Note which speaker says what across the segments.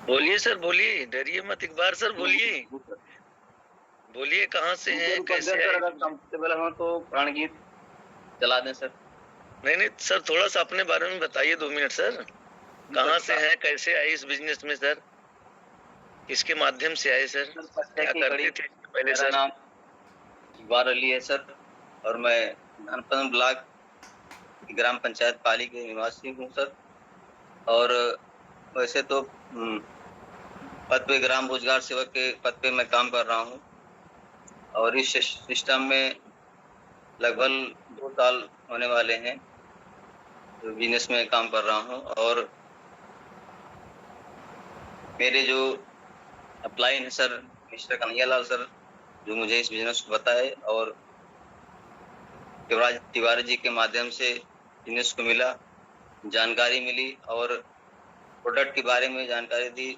Speaker 1: बोलिए सर, बोलिए, डरिए मत, इकबाल सर बोलिए। बोलिए, कहाँ से हैं, कैसे आए?
Speaker 2: अगर कंफर्टेबल हो तो प्राणगीत चला दें सर।
Speaker 1: नहीं नहीं सर, थोड़ा सा अपने बारे में बताइए 2 मिनट सर। कहाँ से हैं, कैसे आए इस बिजनेस में सर? किसके माध्यम से आए सर? क्या करते थे पहले
Speaker 2: मेरा
Speaker 1: सर?
Speaker 2: नाम इकबाल अली है सर, और मैं धनपन ब्लॉक की ग्राम पंचायत पाली के निवासी हूँ सर। और वैसे तो पद पे ग्राम रोजगार सेवक के पद पे मैं काम कर रहा हूँ, और इस सिस्टम में लगभग 2 साल होने वाले हैं जो बिजनेस में काम कर रहा हूँ। और मेरे जो अपलाइन है सर, मिस्टर कन्हैयालाल सर, जो मुझे इस बिजनेस को बताए, और शिवराज तिवारी जी के माध्यम से बिजनेस को मिला, जानकारी मिली और प्रोडक्ट के बारे में जानकारी दी।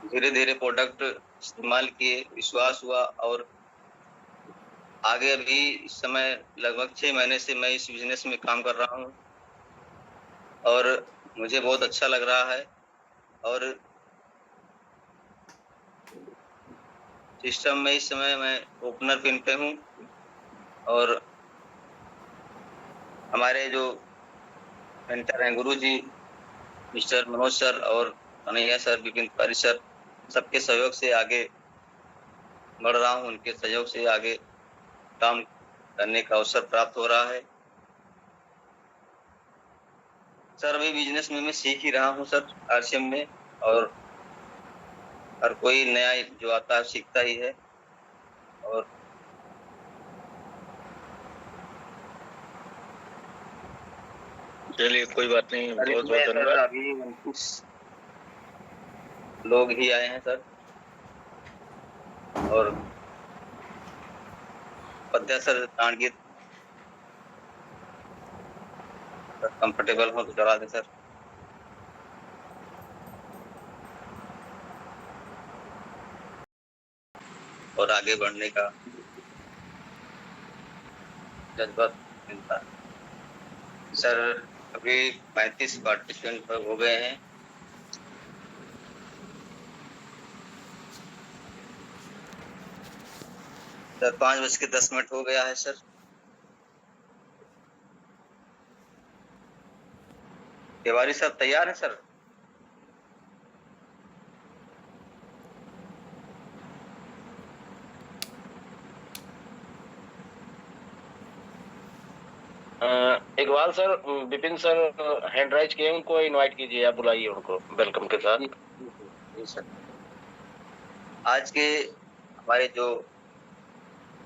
Speaker 2: धीरे धीरे प्रोडक्ट इस्तेमाल किए, विश्वास हुआ, और आगे अभी इस समय लगभग 6 महीने से मैं इस बिजनेस में काम कर रहा हूँ, और मुझे बहुत अच्छा लग रहा है। और सिस्टम में इस समय मैं ओपनर पिन पे हूँ, और हमारे जो मेंटर हैं गुरु जी, मिस्टर मनोज सर और कन्हैया सर, विपिन तिवारी सर, सबके सहयोग से आगे बढ़ रहा हूँ। उनके सहयोग से आगे काम करने का अवसर प्राप्त हो रहा है सर। अभी बिजनेस में मैं सीख ही रहा हूँ सर, आरसीएम में, और हर कोई नया जो आता है सीखता ही है। और
Speaker 1: चलिए, कोई बात नहीं, बहुत बहुत धन्यवाद।
Speaker 2: अभी 29 लोग ही आए हैं सर, और पद्या सर ताड़गीत कंफर्टेबल हो तो चला दे सर। और आगे बढ़ने का जज्बा मिलता है सर। अभी 35 पार्टिसिपेंट हो गए हैं सर। 5:10 हो गया है सर। तिवारी साहब तैयार है sir?
Speaker 1: Iqbal sir, Vipin sir hand raise किए, उनको इनवाइट कीजिए, आप बुलाइए उनको वेलकम के साथ।
Speaker 2: जी सर। आज के हमारे जो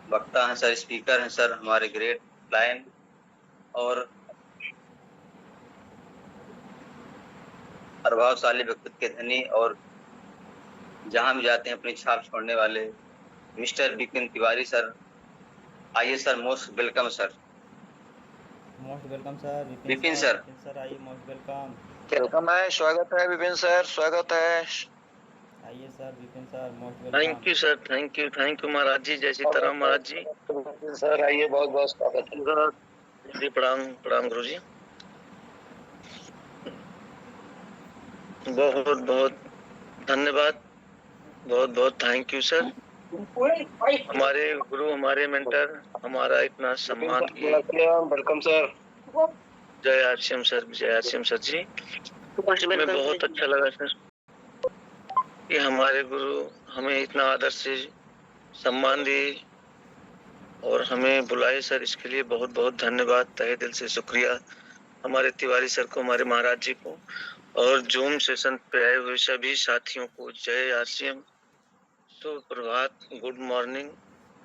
Speaker 2: वक्ता हैं सर, स्पीकर हैं सर, हमारे ग्रेट लायन और प्रभावशाली व्यक्तित्व के धनी, और जहां भी जाते हैं अपनी छाप छोड़ने वाले मिस्टर विपिन तिवारी सर। आइए sir, most welcome sir.
Speaker 3: Most welcome sir
Speaker 2: Vipin sir.
Speaker 3: Vipin sir आइए, मोस्ट वेलकम।
Speaker 4: वेलकम है, स्वागत है विपिन सर, स्वागत है।
Speaker 3: आइए sir Vipin sir, most welcome.
Speaker 1: Thank you sir, thank you महाराज जी, जय सीताराम महाराज जी।
Speaker 4: सर आइए, बहुत बहुत स्वागत है
Speaker 1: जी। प्रणाम प्रणाम गुरु जी। बहुत बहुत धन्यवाद, बहुत बहुत थैंक यू सर। हमारे गुरु, हमारे मेंटर, हमारा इतना सम्मान की।
Speaker 4: Welcome sir.
Speaker 1: जय आरसीएम सर, जय आरसीएम सर जी। हमें बहुत अच्छा लगा सर कि हमारे गुरु हमें इतना आदर से सम्मान दिए और हमें बुलाए सर। इसके लिए बहुत बहुत धन्यवाद, तहे दिल से शुक्रिया हमारे तिवारी सर को, हमारे महाराज जी को, और जूम सेशन पे आए हुए सभी साथियों को। जय आरसीएम, सुप्रभात, गुड मॉर्निंग।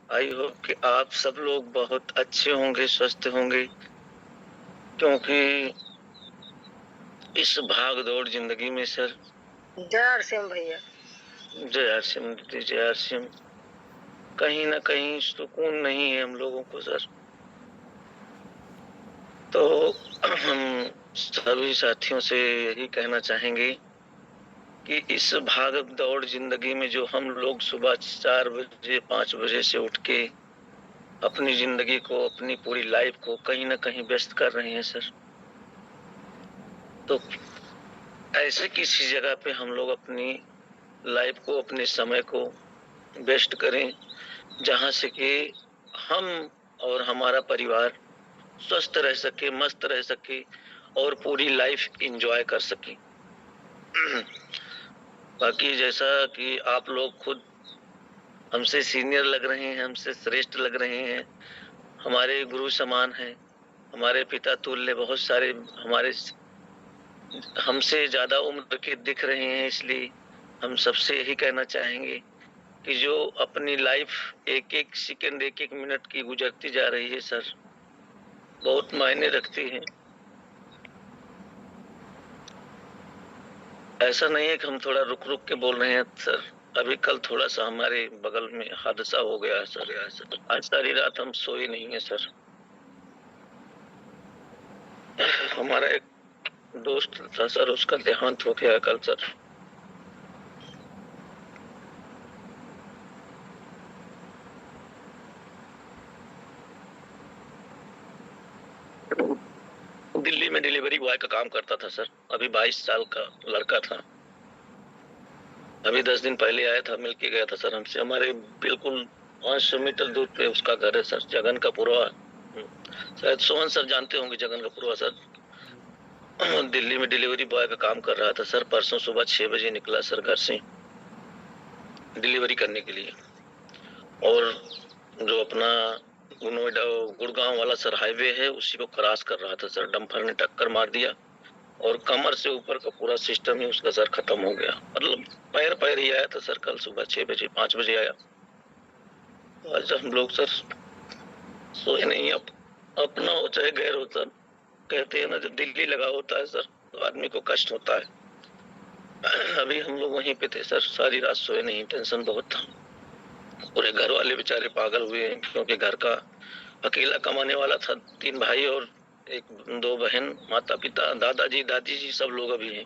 Speaker 1: आई होप कि आप सब लोग बहुत अच्छे होंगे, स्वस्थ होंगे, क्योंकि इस भाग दौड़ जिंदगी में सर।
Speaker 5: जय आरसीएम भैया।
Speaker 1: जय आरसीएम, जय आरसीएम। कहीं ना कहीं सुकून नहीं है हम लोगों को सर। तो हम सभी साथियों से यही कहना चाहेंगे कि इस भाग दौड़ जिंदगी में जो हम लोग सुबह 4 बजे 5 बजे से उठ के अपनी जिंदगी को, अपनी पूरी लाइफ को कहीं ना कहीं व्यस्त कर रहे हैं सर, तो ऐसे किसी जगह पे हम लोग अपनी लाइफ को, अपने समय को वेस्ट करें जहां से कि हम और हमारा परिवार स्वस्थ रह सके, मस्त रह सके और पूरी लाइफ एंजॉय कर सके। बाकी जैसा कि आप लोग खुद हमसे सीनियर लग रहे हैं, हमसे श्रेष्ठ लग रहे हैं, हमारे गुरु समान हैं, हमारे पिता तुल्य, बहुत सारे हमारे हमसे ज्यादा उम्र के दिख रहे हैं, इसलिए हम सबसे यही कहना चाहेंगे कि जो अपनी लाइफ एक एक सेकंड, एक एक मिनट की गुजरती जा रही है सर, बहुत मायने रखती है। ऐसा नहीं है कि हम थोड़ा रुक रुक के बोल रहे हैं सर, अभी कल थोड़ा सा हमारे बगल में हादसा हो गया है सर। आज सारी रात हम सोए नहीं है सर। हमारा एक दोस्त था सर, उसका देहांत हो गया कल सर। दिल्ली में डिलीवरी बॉय का काम करता था सर, अभी 22 साल का लड़का था। अभी 10 दिन पहले आया था, मिल के गया था सर हमसे। हमारे बिल्कुल 500 मीटर दूर पे उसका घर है सर, जगन कपूरवा। शायद सोहन सर जानते होंगे जगन कपूरवा सर। दिल्ली में डिलीवरी बॉय का काम कर रहा था सर। परसों सुबह 6 बजे निकला सर घर से डिलीवरी करने के लिए, और जो अपना नोएडा गुड़गांव वाला सर हाईवे है, उसी को क्रॉस कर रहा था सर। डंपर ने टक्कर मार दिया और कमर से ऊपर का पूरा सिस्टम ही उसका सर खत्म हो गया। मतलब पैर पैर ही आया था सर। कल सुबह 6 बजे 5 बजे आया। तो आज हम लोग सर सोए नहीं। अब अपना हो चाहे गैर हो सर, कहते हैं ना, जब दिल्ली लगा होता है सर तो आदमी को कष्ट होता है। अभी हम लोग वहीं पे थे सर, सारी रात सोए नहीं, टेंशन बहुत था। पूरे घर वाले बेचारे पागल हुए हैं, क्योंकि घर का अकेला कमाने वाला था। 3 भाई और 2 बहन, माता पिता, दादाजी दादी जी सब लोग अभी हैं,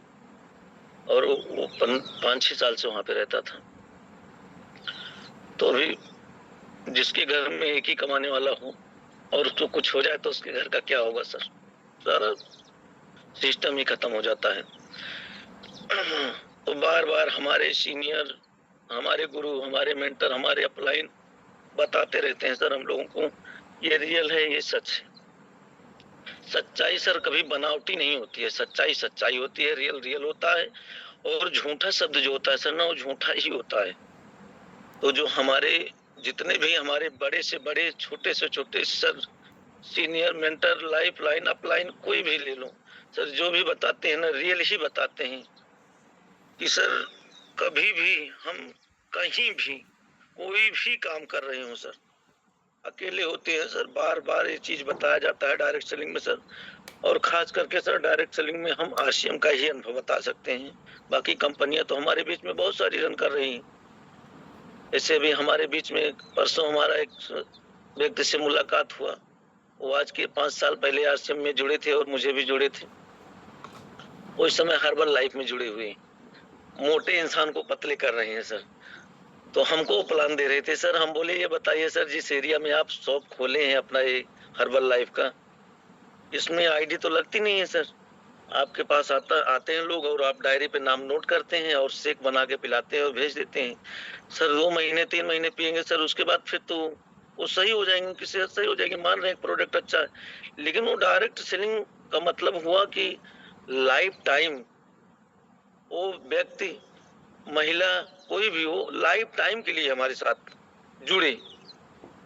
Speaker 1: और वो 5-6 साल से वहां पे रहता था। तो अभी जिसके घर में एक ही कमाने वाला हो और उसको कुछ हो जाए तो उसके घर का क्या होगा सर? सारा सिस्टम ही खत्म हो जाता है। तो बार बार हमारे सीनियर, हमारे गुरु, हमारे मेंटर, हमारे अपलाइन बताते रहते हैं सर हम लोगों को, ये रियल है, ये सच है। सच्चाई सर कभी बनावटी नहीं होती है, सच्चाई सच्चाई होती है, रियल रियल होता है। और झूठा शब्द जो होता है सर ना, वो झूठा ही होता है। तो जो हमारे जितने भी हमारे बड़े से बड़े, छोटे से छोटे sir, senior, mentor, life line, upline, कोई भी ले लो सर, जो भी बताते हैं ना, रियल ही बताते हैं कि सर कभी भी हम कहीं भी कोई भी काम कर रहे हो सर, अकेले होते हैं सर। बार बार ये चीज बताया जाता है डायरेक्ट सेलिंग में सर, और खास करके सर डायरेक्ट सेलिंग में हम आरसीएम का ही अनुभव बता सकते हैं। बाकी कंपनियां तो हमारे बीच में बहुत सारी रन कर रही हैं। ऐसे भी हमारे बीच में परसों हमारा एक व्यक्ति से मुलाकात हुआ, वो आज के 5 साल पहले आरसीएम में जुड़े थे और मुझे भी जुड़े थे। उस समय हर्बल लाइफ में जुड़े हुए, मोटे इंसान को पतले कर रहे हैं सर। तो हमको प्लान दे रहे थे सर। हम बोले ये बताइए सर, जिस एरिया में आप शॉप खोले हैं अपना ये हर्बल लाइफ का, इसमें आईडी तो लगती नहीं है सर। आपके पास आते हैं लोग और आप डायरी पे नाम नोट करते हैं और शेक बना के पिलाते हैं और भेज देते हैं सर। 2 महीने 3 महीने पियेंगे सर, उसके बाद फिर तो वो सही हो जाएंगे, उनकी सेहत सही हो जाएगी। मान रहे हैं प्रोडक्ट अच्छा है, लेकिन वो डायरेक्ट सेलिंग का मतलब हुआ कि लाइफ टाइम वो व्यक्ति, महिला, कोई भी हो, लाइफ टाइम के लिए हमारे साथ जुड़े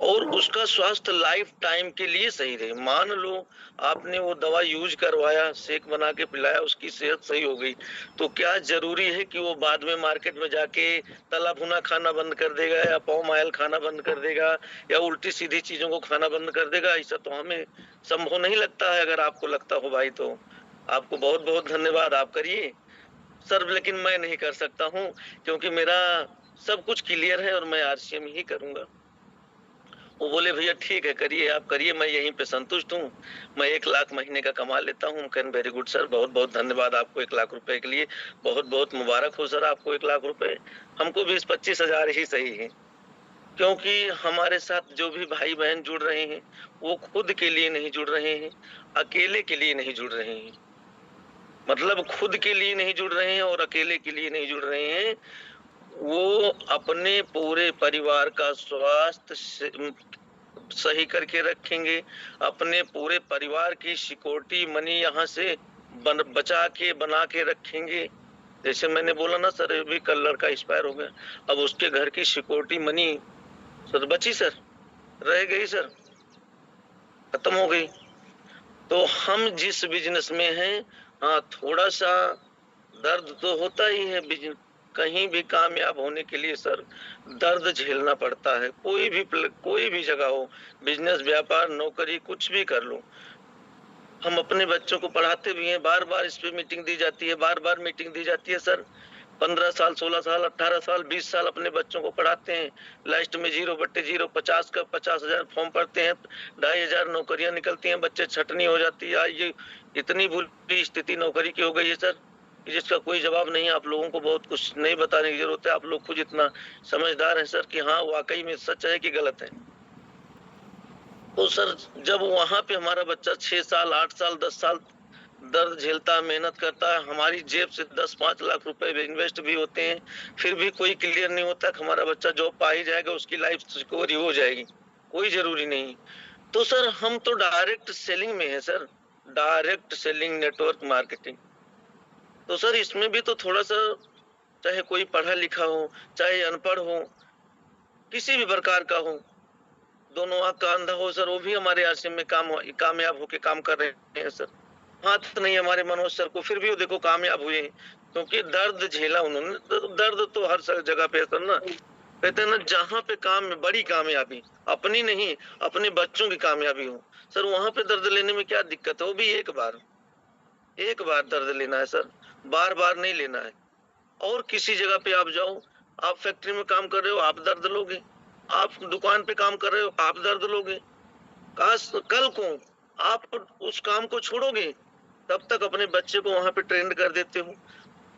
Speaker 1: और उसका स्वास्थ्य लाइफ टाइम के लिए सही रहे। मान लो आपने वो दवा यूज करवाया, शेक बना के पिलाया, उसकी सेहत सही हो गई, तो क्या जरूरी है कि वो बाद में मार्केट में जाके तला भुना खाना बंद कर देगा, या पाम ऑयल खाना बंद कर देगा, या उल्टी सीधी चीजों को खाना बंद कर देगा? ऐसा तो हमें संभव नहीं लगता है। अगर आपको लगता हो भाई तो आपको बहुत बहुत धन्यवाद, आप करिए सर, लेकिन मैं नहीं कर सकता हूँ, क्योंकि मेरा सब कुछ क्लियर है और मैं आरसीएम ही करूंगा। वो बोले भैया ठीक है, करिए, आप करिए, मैं यहीं पे संतुष्ट हूँ। मैं 1 लाख महीने का कमा लेता हूँ। कैन वेरी गुड सर, बहुत बहुत धन्यवाद आपको 1 लाख रुपए के लिए। बहुत बहुत मुबारक हो सर आपको 1 लाख रुपए। हमको 20-25 हजार ही सही है, क्योंकि हमारे साथ जो भी भाई बहन जुड़ रहे हैं वो खुद के लिए नहीं जुड़ रहे हैं, अकेले के लिए नहीं जुड़ रहे हैं। मतलब खुद के लिए नहीं जुड़ रहे हैं और अकेले के लिए नहीं जुड़ रहे हैं, वो अपने पूरे परिवार का स्वास्थ्य सही करके रखेंगे, अपने पूरे परिवार की सिक्योरिटी मनी यहाँ से बचा के बना के रखेंगे। जैसे मैंने बोला ना सर, अभी कल लड़का एक्सपायर हो गया, अब उसके घर की सिक्योरिटी मनी सर बची सर, रह गई सर, खत्म हो गई। तो हम जिस बिजनेस में हैं, हाँ थोड़ा सा दर्द तो होता ही है, कहीं भी कामयाब होने के लिए सर दर्द झेलना पड़ता है। कोई भी जगह हो, बिजनेस, व्यापार, नौकरी, कुछ भी कर लो। हम अपने बच्चों को पढ़ाते भी हैं, बार बार इस पे मीटिंग दी जाती है, बार बार मीटिंग दी जाती है सर। 15 साल, 16 साल, 18 साल, 20 साल अपने बच्चों को पढ़ाते हैं, लास्ट में 0/0 50 का 50,000 फॉर्म भरते हैं, 2,500 नौकरियां निकलती हैं, बच्चे छटनी हो जाती है। आज ये इतनी बुरी स्थिति नौकरी की हो गई है सर, जिसका कोई जवाब नहीं है। आप लोगों को बहुत कुछ नहीं बताने की जरूरत है, आप लोग खुद इतना समझदार हैं सर कि हाँ वाकई में सच है कि गलत है। तो सर जब वहां पे हमारा बच्चा 6 साल, 8 साल, 10 साल दर्द झेलता है, मेहनत करता है, हमारी जेब से 10-5 लाख रुपए इन्वेस्ट भी होते हैं, फिर भी कोई क्लियर नहीं होता कि हमारा बच्चा जॉब पा ही जाएगा, उसकी लाइफ सिक्योर हो जाएगी, कोई जरूरी नहीं। तो सर हम तो डायरेक्ट सेलिंग में है sir, direct selling, network marketing. तो सर इसमें भी तो थोड़ा सा, चाहे कोई पढ़ा लिखा हो चाहे अनपढ़ हो, किसी भी प्रकार का हो, दोनों आंख का अंधा हो सर, वो भी हमारे आश्रम में कामयाब होके काम कर रहे हैं सर। हाथ नहीं हमारे मनोज सर को, फिर भी वो देखो कामयाब हुए, क्योंकि दर्द झेला उन्होंने। दर्द तो हर जगह पे है सर ना, कहते हैं ना जहाँ पे बड़ी कामयाबी अपनी नहीं, अपने बच्चों की कामयाबी हो सर, वहां पे दर्द लेने में क्या दिक्कत है? वो भी एक बार दर्द लेना है सर, बार बार नहीं लेना है। और किसी जगह पे आप जाओ, आप फैक्ट्री में काम कर रहे हो, आप दर्द लोगे, आप दुकान पे काम कर रहे हो, आप दर्द लोगे। कल को आप उस काम को छोड़ोगे, तब तक अपने बच्चे को वहां पे ट्रेंड कर देते हो,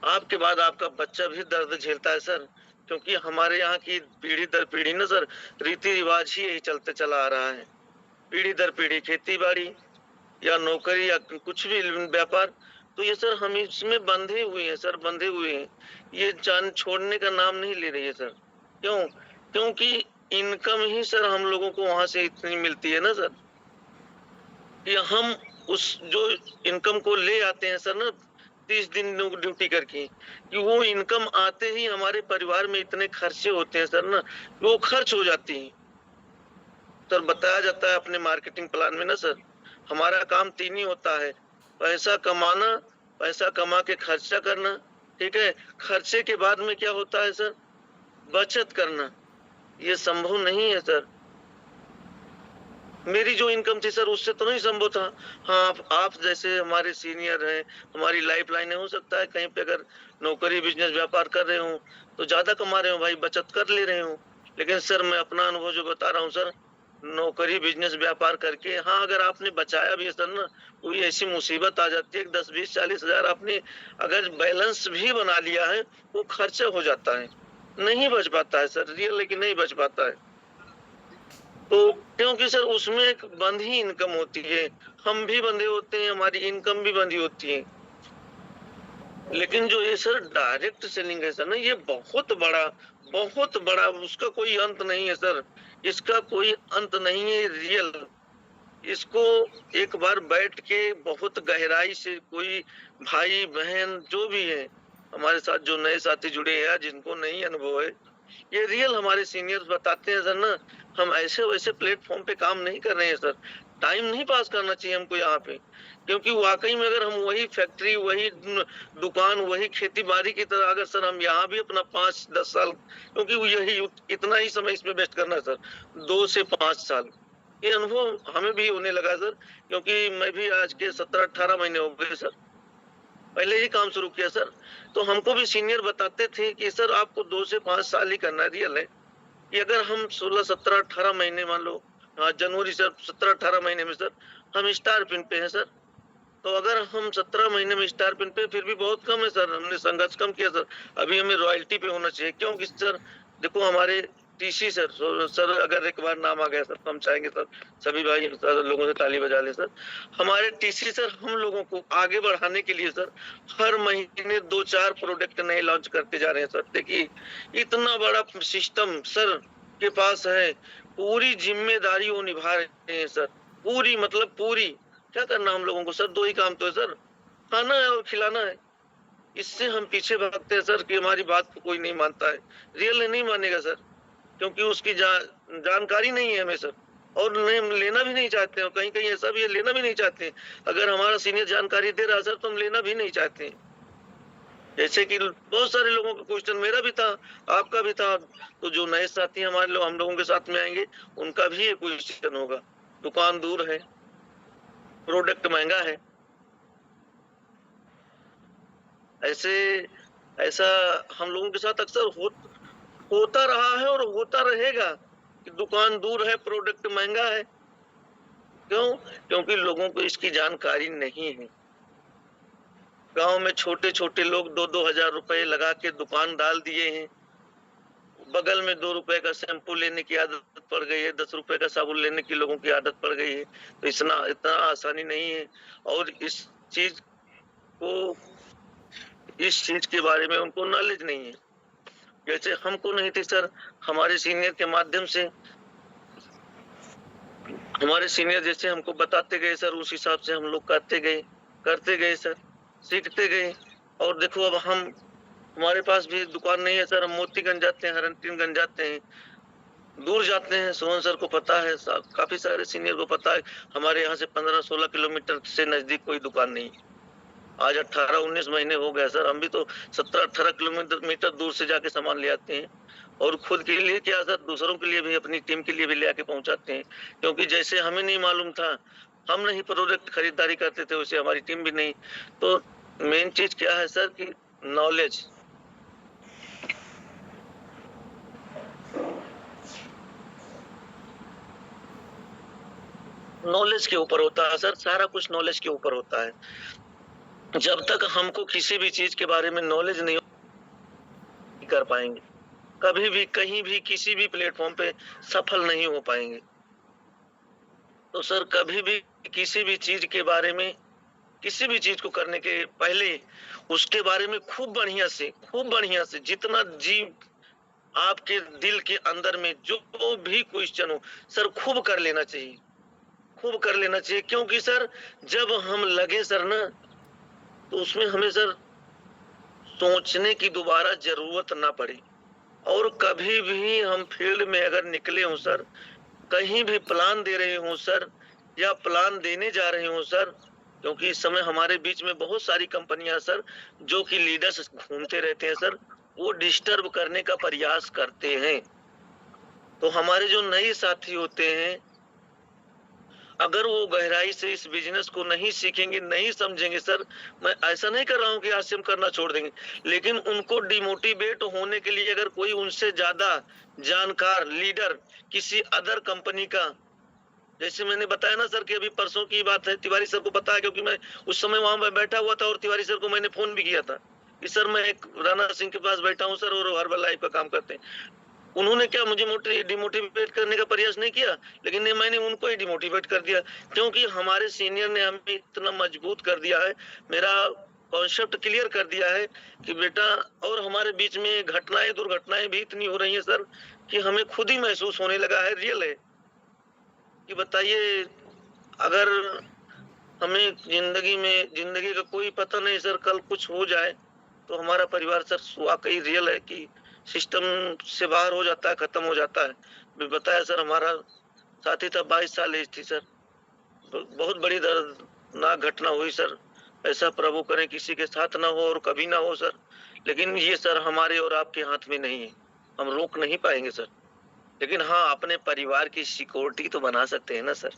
Speaker 1: आपके बाद आपका बच्चा भी दर्द झेलता है सर। क्योंकि हमारे यहाँ की पीढ़ी दर पीढ़ी ना सर, रीति रिवाज ही यही चलते चला आ रहा है, पीढ़ी दर पीढ़ी खेती बाड़ी या नौकरी या कुछ भी व्यापार। तो ये सर हम इसमें बंधे हुए हैं सर, बंधे हुए हैं, ये जान छोड़ने का नाम नहीं ले रही है सर। क्यों? क्योंकि इनकम ही सर हम लोगों को वहां से इतनी मिलती है ना सर, कि हम उस जो इनकम को ले आते हैं सर ना 30 दिन ड्यूटी करके, कि वो इनकम आते ही हमारे परिवार में इतने खर्चे होते हैं सर ना, वो खर्च हो जाती है सर। बताया जाता है अपने मार्केटिंग प्लान में ना सर, हमारा काम 3 ही होता है, पैसा कमाना, पैसा कमा के खर्चा करना, ठीक है, खर्चे के बाद में क्या होता है सर? बचत करना। ये संभव नहीं है सर। मेरी जो इनकम थी सर उससे तो नहीं संभव था। हाँ आप जैसे हमारे सीनियर हैं, हमारी लाइफ लाइन है, हो सकता है कहीं पे अगर नौकरी, बिजनेस, व्यापार कर रहे हो तो ज्यादा कमा रहे हो भाई, बचत कर ले रहे हो। लेकिन सर मैं अपना अनुभव जो बता रहा हूँ सर, नौकरी, बिजनेस, व्यापार करके, हाँ अगर आपने बचाया भी है सर ना, कोई ऐसी मुसीबत आ जाती है 10, 20, 40 हजार आपने अगर बैलेंस भी बना लिया है, वो खर्चा हो जाता है, नहीं बच पाता है सर, रियल लेकिन नहीं बच पाता है। तो क्योंकि सर उसमें एक बंधी इनकम होती है, हम भी बंधे होते हैं, हमारी इनकम भी बंधी होती है। लेकिन जो ये सर डायरेक्ट सेलिंग है सर ना, ये बहुत बड़ा, उसका कोई अंत नहीं है सर, इसका कोई अंत नहीं है, रियल। इसको एक बार बैठ के बहुत गहराई से कोई भाई बहन जो भी है हमारे साथ, जो नए साथी जुड़े हैं, जिनको नहीं अनुभव है, ये रियल हमारे सीनियर्स बताते हैं सर ना, हम ऐसे वैसे प्लेटफॉर्म पे काम नहीं कर रहे हैं सर। टाइम नहीं पास करना चाहिए हमको यहाँ पे, क्योंकि वाकई में अगर हम वही फैक्ट्री, वही दुकान, वही खेती बाड़ी की तरह अगर सर हम यहाँ भी अपना 5-10 साल, क्योंकि यही इतना ही समय इसमें वेस्ट करना है सर, 2 से 5 साल। ये अनुभव हमें भी होने लगा सर, क्योंकि मैं भी आज के 17-18 महीने हो गए सर, पहले ही काम शुरू किया सर। तो हमको भी सीनियर बताते थे कि सर आपको 2 से 5 साल ही करना है, रियल है कि अगर हम 16, 17, 18 महीने, मान लो जनवरी से 17, 18 महीने में सर हम स्टार पिन पे हैं सर, तो अगर हम 17 महीने में स्टार पिन पे, फिर भी बहुत कम है सर, हमने संघर्ष कम किया सर, अभी हमें रॉयल्टी पे होना चाहिए। क्योंकि सर देखो हमारे टीसी सर, सर अगर एक बार नाम आ गया सर तो हम चाहेंगे सर सभी भाई सर लोगों से ताली बजा ले सर। हमारे टीसी सर हम लोगों को आगे बढ़ाने के लिए सर हर महीने 2-4 प्रोडक्ट नए लॉन्च करते जा रहे हैं सर। देखिए इतना बड़ा सिस्टम सर के पास है, पूरी जिम्मेदारी वो निभा रहे हैं सर, पूरी मतलब पूरी। क्या करना हम लोगों को सर, 2 ही काम तो है सर, खाना है और खिलाना है। इससे हम पीछे भागते हैं सर कि हमारी बात को कोई नहीं मानता है। रियल नहीं मानेगा सर, क्योंकि उसकी जानकारी नहीं है हमें सर, और लेना भी नहीं चाहते हैं। कहीं कहीं ऐसा भी है, लेना भी नहीं चाहते हैं। अगर हमारा सीनियर जानकारी दे रहा है सर तो हम लेना भी नहीं चाहते हैं। जैसे कि बहुत सारे लोगों का क्वेश्चन मेरा भी था, आपका भी था, तो जो नए साथी हमारे लोग हम लोगों के साथ में आएंगे उनका भी ये क्वेश्चन होगा। दुकान दूर है, प्रोडक्ट महंगा है, ऐसा हम लोगों के साथ अक्सर होता रहा है और होता रहेगा कि दुकान दूर है, प्रोडक्ट महंगा है। क्यों? क्योंकि लोगों को इसकी जानकारी नहीं है। गांव में छोटे छोटे लोग 2-2 हजार रुपए लगा के दुकान डाल दिए हैं। बगल में 2 रुपए का शैम्पू लेने की आदत पड़ गई है, 10 रुपए का साबुन लेने की लोगों की आदत पड़ गई है। तो इतना आसानी नहीं है, और इस चीज के बारे में उनको नॉलेज नहीं है। जैसे हमको नहीं थी सर, हमारे सीनियर के माध्यम से हमारे सीनियर जैसे हमको बताते गए सर, उस हिसाब से हम लोग करते गए सर, सीखते गए। और देखो अब हमारे पास भी दुकान नहीं है सर, हम मोतीगंज जाते हैं, हरनगंज जाते हैं, दूर जाते हैं। सोहन सर को पता है, काफी सारे सीनियर को पता है, हमारे यहाँ से 15-16 किलोमीटर से नजदीक कोई दुकान नहीं है। आज 18-19 महीने हो गए सर, हम भी तो 17-18 किलोमीटर दूर से जाके सामान ले आते हैं, और खुद के लिए क्या सर, दूसरों के लिए भी, अपनी टीम के लिए भी ले आके पहुंचाते हैं। क्योंकि जैसे हमें नहीं मालूम था, हम नहीं प्रोडक्ट खरीदारी करते थे, वैसे हमारी टीम भी नहीं। तो मेन चीज क्या है सर कि नॉलेज। नॉलेज के ऊपर होता है सर, सारा कुछ नॉलेज के ऊपर होता है। जब तक हमको किसी भी चीज के बारे में नॉलेज नहीं कर पाएंगे, कभी भी कहीं भी किसी भी प्लेटफॉर्म पे सफल नहीं हो पाएंगे। तो सर कभी भी किसी भी चीज के बारे में, किसी भी चीज को करने के पहले उसके बारे में खूब बढ़िया से जितना जी आपके दिल के अंदर में जो भी क्वेश्चन हो सर, खूब कर लेना चाहिए। क्योंकि सर जब हम लगे सर ना, तो उसमें हमें सर सोचने की दोबारा जरूरत ना पड़े। और कभी भी हम फील्ड में अगर निकले हो सर, कहीं भी प्लान दे रहे हो सर, या प्लान देने जा रहे हो सर, क्योंकि इस समय हमारे बीच में बहुत सारी कंपनियां सर जो कि लीडर्स घूमते रहते हैं सर, वो डिस्टर्ब करने का प्रयास करते हैं। तो हमारे जो नए साथी होते हैं, अगर वो गहराई से इस बिजनेस को नहीं सीखेंगे, नहीं समझेंगे सर, मैं ऐसा नहीं कर रहा हूँ कि आज से हम करना छोड़ देंगे, लेकिन उनको डिमोटिवेट होने के लिए अगर कोई उनसे ज्यादा जानकार लीडर किसी अदर कंपनी का, जैसे मैंने बताया ना सर कि अभी परसों की बात है, तिवारी सर को पता है, क्योंकि मैं उस समय वहां बैठा हुआ था और तिवारी सर को मैंने फोन भी किया था कि सर मैं एक राणा सिंह के पास बैठा हूँ सर, और हर्बल लाइफ का काम करते हैं। उन्होंने क्या मुझे डिमोटिवेट करने का प्रयास नहीं किया, लेकिन मैंने उनको ही डिमोटिवेट कर दिया, क्योंकि हमारे सीनियर ने हमें इतना मजबूत कर दिया है, मेरा कॉन्सेप्ट क्लियर कर दिया है कि बेटा, और हमारे बीच में दुर्घटनाएं भी इतनी हो रही है सर कि हमें खुद ही महसूस होने लगा है, रियल है कि बताइए, अगर हमें जिंदगी का कोई पता नहीं सर, कल कुछ हो जाए तो हमारा परिवार सर वाकई रियल है कि सिस्टम से बाहर हो जाता है, खत्म हो जाता है। मैं बताया सर, हमारा साथी था, 22 साल एज थी सर, बहुत बड़ी दर्दनाक घटना हुई सर। ऐसा प्रभु करे किसी के साथ ना हो और कभी ना हो सर, लेकिन ये सर हमारे और आपके हाथ में नहीं है, हम रोक नहीं पाएंगे सर। लेकिन हाँ, अपने परिवार की सिक्योरिटी तो बना सकते हैं ना सर,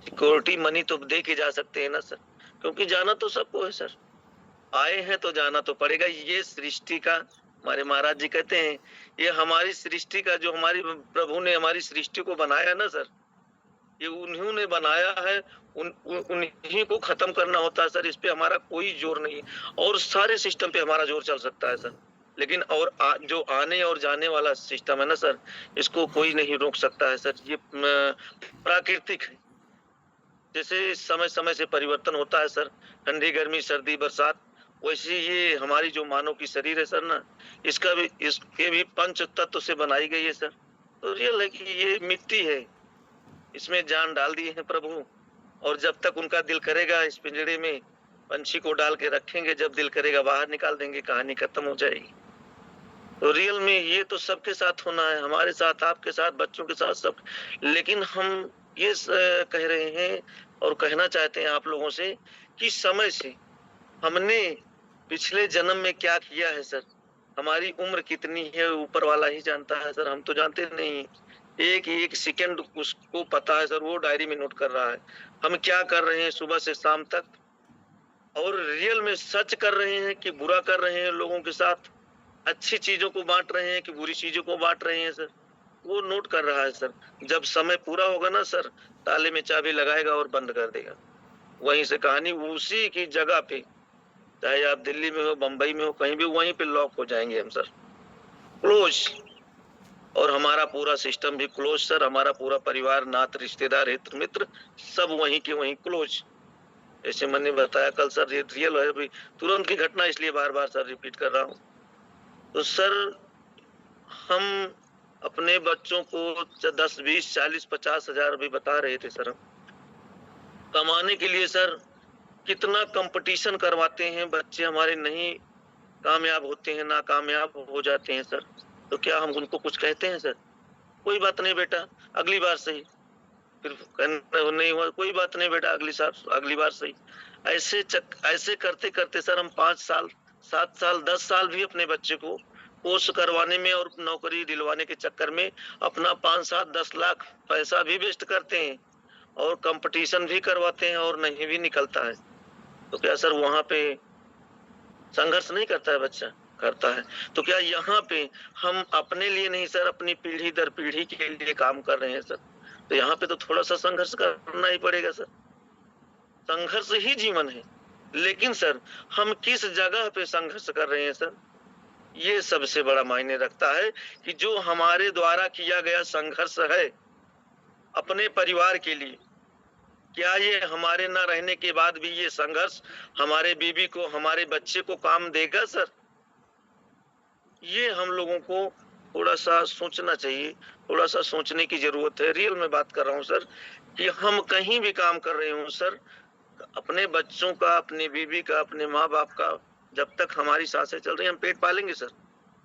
Speaker 1: सिक्योरिटी मनी तो दे के जा सकते हैं ना सर, क्योंकि जाना तो सबको है सर, आए हैं तो जाना तो पड़ेगा। ये सृष्टि का, हमारे महाराज जी कहते हैं, ये हमारी सृष्टि का, जो हमारी प्रभु ने हमारी सृष्टि को बनाया ना सर, ये उन्होंने बनाया है, उन्हीं को खत्म करना होता है सर। इस पे हमारा कोई जोर नहीं है, और सारे सिस्टम पे हमारा जोर चल सकता है सर। लेकिन और जो आने और जाने वाला सिस्टम है ना सर, इसको कोई नहीं रोक सकता है सर। ये प्राकृतिक है। जैसे समय समय से परिवर्तन होता है सर, ठंडी गर्मी सर्दी बरसात, वैसे ये हमारी जो मानव की शरीर है सर ना, इसके भी पंच तत्व से बनाई गई है सर। तो रियल है कि ये मिट्टी है, इसमें जान डाल दी है प्रभु, और जब तक उनका दिल करेगा इस पिंजरे में पंछी को डाल के रखेंगे, जब दिल करेगा बाहर निकाल देंगे, कहानी खत्म हो जाएगी। तो रियल में ये तो सबके साथ होना है, हमारे साथ, आपके साथ, बच्चों के साथ, सब। लेकिन हम ये कह रहे हैं और कहना चाहते हैं आप लोगों से कि समय से हमने पिछले जन्म में क्या किया है सर, हमारी उम्र कितनी है ऊपर वाला ही जानता है सर, हम तो जानते नहीं। एक एक सेकंड उसको पता है सर, वो डायरी में नोट कर रहा है हम क्या कर रहे हैं सुबह से शाम तक, और रियल में सच कर रहे हैं कि बुरा कर रहे हैं लोगों के साथ, अच्छी चीजों को बांट रहे हैं कि बुरी चीजों को बांट रहे हैं सर, वो नोट कर रहा है सर। जब समय पूरा होगा ना सर, ताले में चाबी लगाएगा और बंद कर देगा। वहीं से कहानी उसी की जगह पे, चाहे आप दिल्ली में हो, बंबई में हो, कहीं भी, वहीं पे लॉक हो जाएंगे हम सर, क्लोज। और हमारा पूरा सिस्टम भी क्लोज सर, हमारा पूरा परिवार, नात, रिश्तेदार, हित मित्र, सब वहीं के वहीं क्लोज। जैसे मैंने बताया कल सर, ये रियल है, अभी तुरंत की घटना, इसलिए बार बार सर रिपीट कर रहा हूँ। तो सर हम अपने बच्चों को 10, 20, 40, 50 हजार अभी बता रहे थे सर, हम कमाने के लिए सर कितना कंपटीशन करवाते हैं बच्चे हमारे, नहीं कामयाब होते हैं, नाकामयाब हो जाते हैं सर। तो क्या हम उनको कुछ कहते हैं सर? कोई बात नहीं बेटा, अगली बार सही, फिर नहीं हुआ, कोई बात नहीं बेटा, अगली बार सही। ऐसे करते करते सर हम 5 साल, 7 साल, 10 साल भी अपने बच्चे को कोर्स करवाने में और नौकरी दिलवाने के चक्कर में अपना 5, 7, 10 लाख पैसा भी वेस्ट करते हैं, और कंपटीशन भी करवाते हैं और नहीं भी निकलता है। तो क्या सर वहां पे संघर्ष नहीं करता है बच्चा? करता है। तो क्या यहाँ पे हम अपने लिए नहीं सर, अपनी पीढ़ी दर पीढ़ी के लिए काम कर रहे हैं सर? तो यहाँ पे तो थोड़ा सा संघर्ष करना ही पड़ेगा सर, संघर्ष ही जीवन है। लेकिन सर हम किस जगह पे संघर्ष कर रहे हैं सर, ये सबसे बड़ा मायने रखता है कि जो हमारे द्वारा किया गया संघर्ष है अपने परिवार के लिए, क्या ये हमारे न रहने के बाद भी ये संघर्ष हमारे बीवी को, हमारे बच्चे को काम देगा सर? ये हम लोगों को थोड़ा सा सोचना चाहिए, थोड़ा सा सोचने की जरूरत है। रियल में बात कर रहा हूँ सर, कि हम कहीं भी काम कर रहे हो सर, अपने बच्चों का, अपनी बीवी का, अपने माँ बाप का, जब तक हमारी सांसें चल रही हम पेट पालेंगे सर।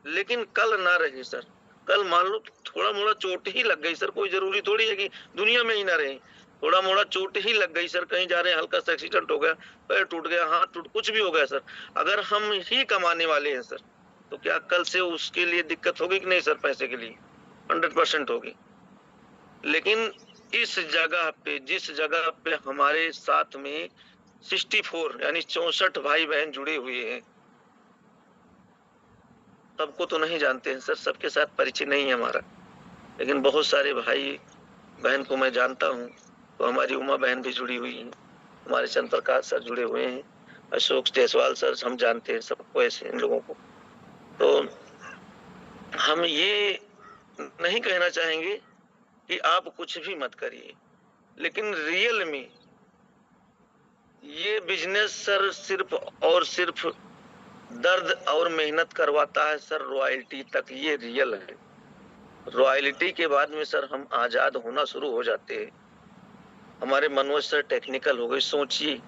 Speaker 1: लेकिन कल ना रहे सर, कल मान लो थोड़ा मोड़ा चोट ही लग गई सर, कोई जरूरी थोड़ी है कि दुनिया में ही ना रहे, थोड़ा मोड़ा चोट ही लग गई सर, कहीं जा रहे हैं, हल्का सा एक्सीडेंट हो गया, पैर टूट गया, हाथ टूट, कुछ भी हो गया सर, अगर हम ही कमाने वाले हैं सर, तो क्या कल से उसके लिए दिक्कत होगी कि नहीं सर? पैसे के लिए 100% होगी। लेकिन इस जगह पे, जिस जगह पे हमारे साथ में 64 यानी 64 भाई बहन जुड़े हुए हैं, सबको तो नहीं जानते हैं सर, सबके साथ परिचय नहीं है हमारा, लेकिन बहुत सारे भाई बहन को मैं जानता हूँ। तो हमारी उमा बहन भी जुड़ी हुई है, हमारे चंद्र प्रकाश सर जुड़े हुए हैं, अशोक जायसवाल सर, हम जानते हैं सबको, ऐसे इन लोगों को। तो हम ये नहीं कहना चाहेंगे कि आप कुछ भी मत करिए, लेकिन रियल में ये बिजनेस सर सिर्फ और सिर्फ दर्द और मेहनत करवाता है सर, रॉयल्टी तक, ये रियल है। रॉयल्टी के बाद में सर हम आजाद होना शुरू हो जाते हैं। हमारे मनोज सर टेक्निकल हो गए, सोचिए,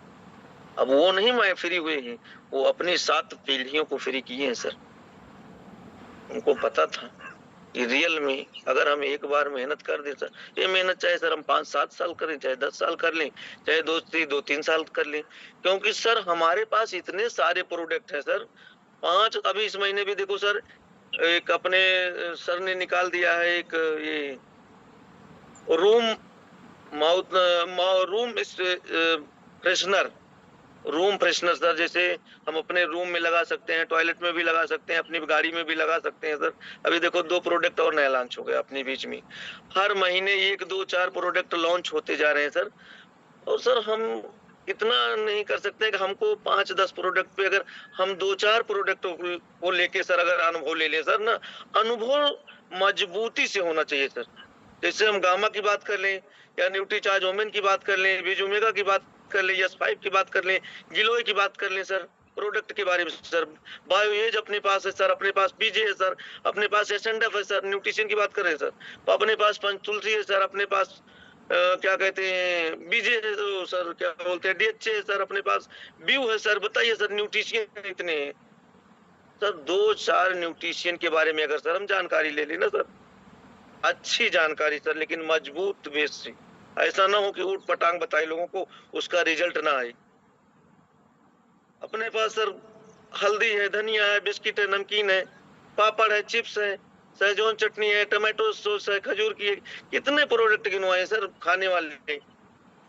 Speaker 1: अब वो नहीं मैं फ्री हुए हैं, वो अपनी 7 पीढ़ियों को फ्री किए हैं सर। उनको पता था कि रियल में अगर हम एक बार मेहनत कर दे सर, ये मेहनत चाहे सर हम 5-7 साल करें, चाहे 10 साल कर लें, चाहे 2-3 साल कर लें, क्योंकि सर हमारे पास इतने सारे प्रोडक्ट हैं सर। 5 अभी इस महीने भी देखो सर, एक अपने सर ने निकाल दिया है एक ये रूम फ्रेशनर सर, जैसे हम अपने रूम में लगा सकते हैं, टॉयलेट में भी लगा सकते हैं, अपनी गाड़ी में भी लगा सकते हैं सर। अभी देखो 2 प्रोडक्ट और नया लॉन्च हो गया अपने बीच में, हर महीने 1, 2, 4 प्रोडक्ट लॉन्च होते जा रहे हैं सर। और सर हम इतना नहीं कर सकते कि हमको 5-10 प्रोडक्ट पे अगर हम 2-4 प्रोडक्ट को लेके सर अगर अनुभव ले लें सर ना, अनुभव मजबूती से होना चाहिए सर। जैसे हम गामा की बात कर लें या न्यूट्रीचार्ज ओमेन की बात कर लें, बीज ओमेगा की बात कर लें, यस5 की बात कर लें, गिलोय की बात कर लें सर, प्रोडक्ट के बारे में सर, बायो एज अपने पास है सर, अपने पास बीजे है सर, अपने पास एसएनडेफ है सर, न्यूट्रिशन की बात कर रहे हैं सर, तो अपने पास पंचतुलसी है सर, अपने पास क्या कहते हैं बीजे है तो सर, क्या बोलते हैं डीएचए है सर, अपने पास ब्यू है सर। बताइए सर न्यूट्रिशन इतने हैं सर। 2-4 न्यूट्रिशन के बारे में अगर सर हम जानकारी ले लेना सर, अच्छी जानकारी सर, लेकिन मजबूत बेस से, ऐसा ना हो कि ऊट पटांग बताए लोगों को, उसका रिजल्ट ना आए। अपने पास सर हल्दी है, धनिया है, बिस्किट है, नमकीन है, पापड़ है, चिप्स है, सहजोन चटनी है, टमाटो सॉस है, खजूर की है, कितने प्रोडक्ट गिनवाए सर खाने वाले।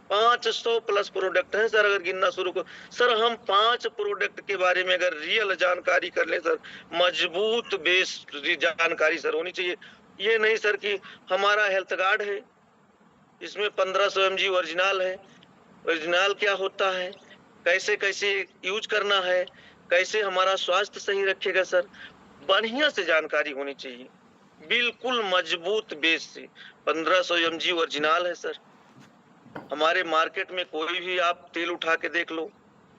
Speaker 1: 500 प्लस प्रोडक्ट हैं सर, अगर गिनना शुरू कर सर, हम 5 प्रोडक्ट के बारे में अगर रियल जानकारी कर ले सर, मजबूत बेस जानकारी सर होनी चाहिए। ये नहीं सर कि हमारा हेल्थ गार्ड है, इसमें 1500 mg ओरिजिनल है, ओरिजिनल क्या होता है, कैसे कैसे यूज करना है, कैसे हमारा स्वास्थ्य सही रखेगा सर, बढ़िया से जानकारी होनी चाहिए, बिल्कुल मजबूत बेस से। 1500 mg ओरिजिनल है सर। हमारे मार्केट में कोई भी आप तेल उठा के देख लो,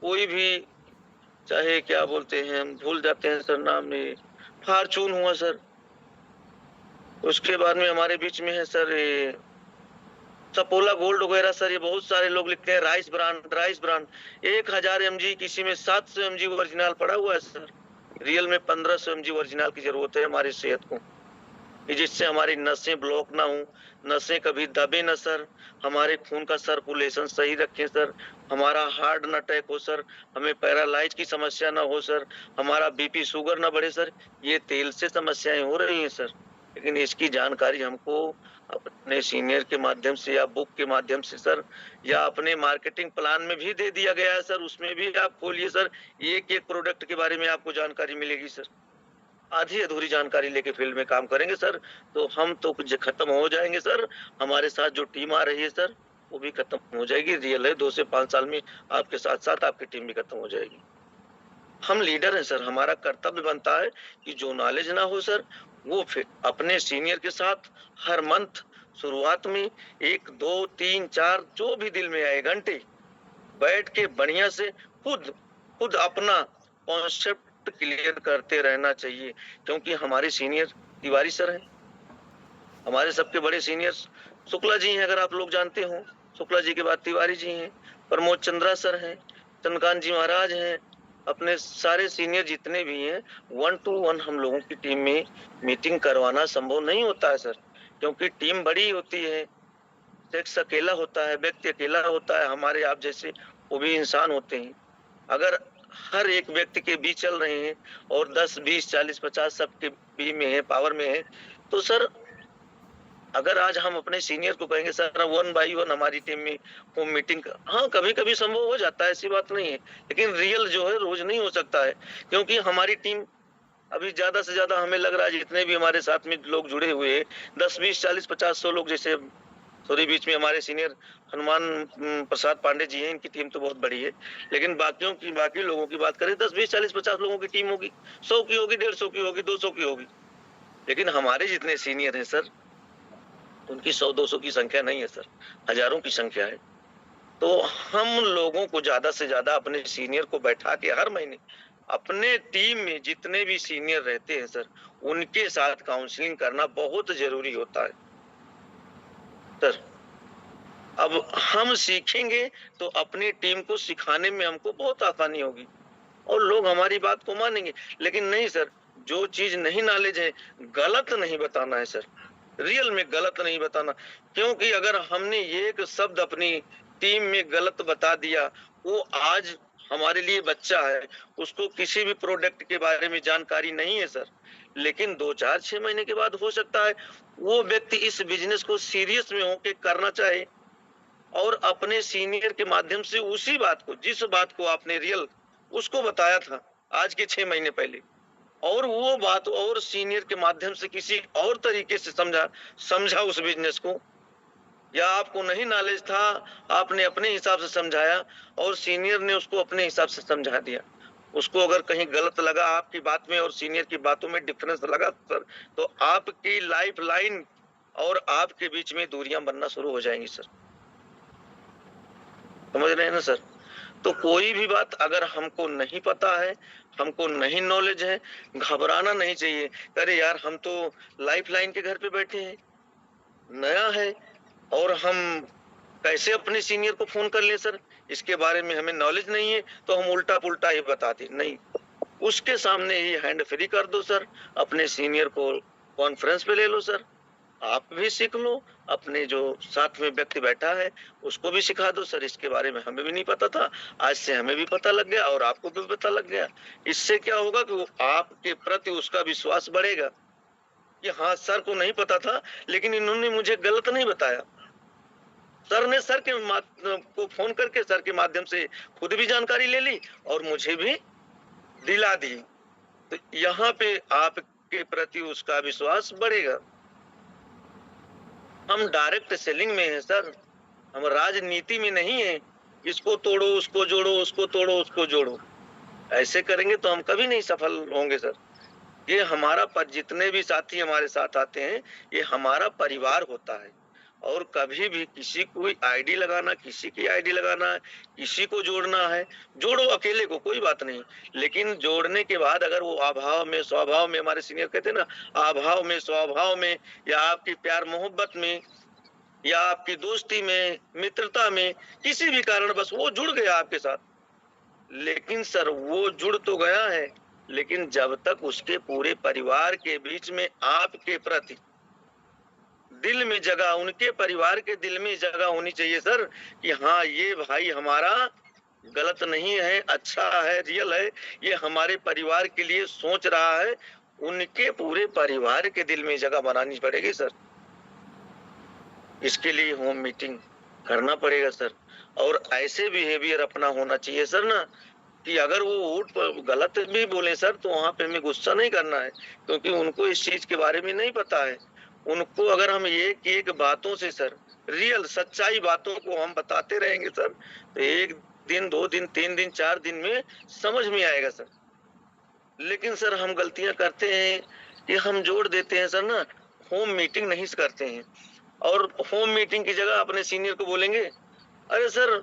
Speaker 1: कोई भी, चाहे क्या बोलते हैं, हम भूल जाते हैं सर नाम में, फॉर्चून हुआ सर, उसके बाद में हमारे बीच में है सर ये सपोला गोल्ड वगैरह सर, ये बहुत सारे लोग लिखते हैं राइस ब्रांड, 1000 mg, किसी में 700 mg ओरिजिनल पड़ा हुआ है सर। रियल में 1500 mg ओरिजिनल की जरूरत है हमारी सेहत को, जिससे हमारी नसें ब्लॉक ना हो, नसें कभी दबे ना सर, हमारे खून का सर्कुलेशन सही रखें सर, हमारा हार्ट न अटैक हो सर, हमें पैरालाइज की समस्या ना हो सर, हमारा बीपी शुगर ना बढ़े सर। ये तेल से समस्याएं हो रही हैं सर, लेकिन इसकी जानकारी हमको अपने सीनियर के माध्यम से या बुक के माध्यम से सर, या अपने मार्केटिंग प्लान में भी दे दिया गया है सर, उसमें भी आप खोलिए सर, एक एक प्रोडक्ट के बारे में आपको जानकारी मिलेगी सर। आधी अधूरी जानकारी लेके फील्ड में काम करेंगे सर, तो हम तो कुछ खत्म हो जाएंगे सर। हमारे साथ जो टीम आ रही है सर, वो भी खत्म हो जाएगी। रियल है 2 से 5 साल में आपके साथ साथ आपकी टीम भी खत्म हो जाएगी। हम लीडर हैं सर, हमारा कर्तव्य बनता है कि जो नॉलेज ना हो सर, वो फिर अपने सीनियर के साथ हर मंथ शुरुआत में 1, 2, 3, 4 जो भी दिल में आए घंटे बैठ के बढ़िया से खुद अपना कॉन्सेप्ट क्लियर करते रहना चाहिए। क्योंकि हमारे सीनियर तिवारी सर हैं, हमारे सबके बड़े सीनियर शुक्ला जी हैं, अगर आप लोग जानते हो, शुक्ला जी के बाद तिवारी जी हैं, प्रमोद चंद्रा सर हैं, चंद्रकांत जी महाराज हैं, अपने सारे सीनियर जितने भी हैं, 1 to 1 हम लोगों की टीम में मीटिंग करवाना संभव नहीं होता है सर, क्योंकि टीम बड़ी होती है, शख्स अकेला होता है, व्यक्ति अकेला होता है, हमारे आप जैसे वो भी इंसान होते हैं। अगर हर एक व्यक्ति के बीच चल रहे हैं और 10, 20, 40, 50 सबके बी में है, पावर में है, तो सर अगर आज हम अपने सीनियर को कहेंगे सर 1 by 1 हमारी टीम में वो मीटिंग, हाँ कभी कभी संभव हो जाता है, ऐसी बात नहीं है, लेकिन रियल जो है रोज नहीं हो सकता है, क्योंकि हमारी टीम अभी ज्यादा से ज्यादा हमें लग रहा है जितने भी हमारे साथ में लोग जुड़े हुए हैं 10, 20, 40, 50, 100 लोग, जैसे थोड़ी बीच में हमारे सीनियर हनुमान प्रसाद पांडे जी हैं, इनकी टीम तो बहुत बड़ी है, लेकिन बाकी लोगों की बात करें 10, 20, 40, 50 लोगों की टीम होगी, 100 की होगी, 150 की होगी, 200 की होगी, लेकिन हमारे जितने सीनियर हैं सर, उनकी 100-200 की संख्या नहीं है सर, हजारों की संख्या है। तो हम लोगों को ज्यादा से ज्यादा अपने सीनियर को बैठा के हर महीने अपने टीम में जितने भी सीनियर रहते हैं सर, उनके साथ काउंसलिंग करना बहुत जरूरी होता है सर। अब हम सीखेंगे तो अपनी टीम को सिखाने में हमको बहुत आसानी होगी और लोग हमारी बात को मानेंगे, लेकिन नहीं सर, जो चीज नहीं नॉलेज है गलत नहीं बताना है सर, रियल में गलत नहीं बताना, क्योंकि अगर हमने एक शब्द अपनी टीम में गलत बता दिया, वो आज हमारे लिए बच्चा है, उसको किसी भी प्रोडक्ट के बारे में जानकारी नहीं है सर, लेकिन 2, 4, 6 महीने के बाद हो सकता है वो व्यक्ति इस बिजनेस को सीरियस में होके करना चाहे और अपने सीनियर के माध्यम से उसी बात को, जिस बात को आपने रियल उसको बताया था आज के 6 महीने पहले, और वो बात और सीनियर के माध्यम से किसी और तरीके से समझा उस बिजनेस को, या आपको नहीं नॉलेज था, आपने अपने हिसाब से समझाया और सीनियर ने उसको अपने हिसाब से समझा दिया। उसको अगर कहीं गलत लगा आपकी बात में और सीनियर की बातों में डिफरेंस लगा सर, तो आपकी लाइफ लाइन और आपके बीच में दूरियां बनना शुरू हो जाएंगी सर। समझ रहे हैं ना सर? तो कोई भी बात अगर हमको नहीं पता है, हमको नहीं नॉलेज है, घबराना नहीं चाहिए। अरे यार, हम तो लाइफ लाइन के घर पे बैठे हैं, नया है, और हम कैसे अपने सीनियर को फोन कर ले सर? इसके बारे में हमें नॉलेज नहीं है, तो हम उल्टा पुल्टा ही बता दें। नहीं, उसके सामने ही हैंड फ्री कर दो सर, अपने सीनियर को कॉन्फ्रेंस पे ले लो सर, आप भी सीख लो, अपने जो साथ में व्यक्ति बैठा है उसको भी सिखा दो सर, इसके बारे में हमें भी नहीं पता था, आज से हमें भी पता लग गया और आपको भी पता लग गया। इससे क्या होगा कि वो आपके प्रति उसका विश्वास बढ़ेगा कि हाँ, सर को नहीं पता था लेकिन इन्होंने मुझे गलत नहीं बताया। सर ने सर के को फोन करके सर के माध्यम से खुद भी जानकारी ले ली और मुझे भी दिला दी। तो यहाँ पे आपके प्रति उसका विश्वास बढ़ेगा। हम डायरेक्ट सेलिंग में हैं सर, हम राजनीति में नहीं है, इसको तोड़ो उसको जोड़ो, उसको तोड़ो उसको जोड़ो। ऐसे करेंगे तो हम कभी नहीं सफल होंगे सर। ये हमारा जितने भी साथी हमारे साथ आते हैं, ये हमारा परिवार होता है। और कभी भी किसी को आईडी लगाना, किसी की आईडी लगाना, किसी को जोड़ना है, जोड़ो अकेले को, कोई बात नहीं, लेकिन जोड़ने के बाद अगर वो अभाव में स्वभाव में, हमारे सीनियर कहते हैं ना, अभाव में स्वभाव में, या आपकी प्यार मोहब्बत में, या आपकी दोस्ती में, मित्रता में, किसी भी कारण बस वो जुड़ गया आपके साथ, लेकिन सर वो जुड़ तो गया है, लेकिन जब तक उसके पूरे परिवार के बीच में आपके प्रति दिल में जगह, उनके परिवार के दिल में जगह होनी चाहिए सर कि हाँ, ये भाई हमारा गलत नहीं है, अच्छा है, रियल है, ये हमारे परिवार के लिए सोच रहा है, उनके पूरे परिवार के दिल में जगह बनानी पड़ेगी सर। इसके लिए होम मीटिंग करना पड़ेगा सर। और ऐसे बिहेवियर अपना होना चाहिए सर ना, कि अगर वो वोट पर गलत भी बोले सर, तो वहां पे हमें गुस्सा नहीं करना है, क्योंकि उनको इस चीज के बारे में नहीं पता है। उनको अगर हम एक एक बातों से सर, रियल सच्चाई बातों को हम बताते रहेंगे सर, तो 1 दिन 2 दिन 3 दिन 4 दिन में समझ में आएगा सर। लेकिन सर हम गलतियां करते हैं कि हम जोड़ देते हैं सर ना, होम मीटिंग नहीं करते हैं, और होम मीटिंग की जगह अपने सीनियर को बोलेंगे, अरे सर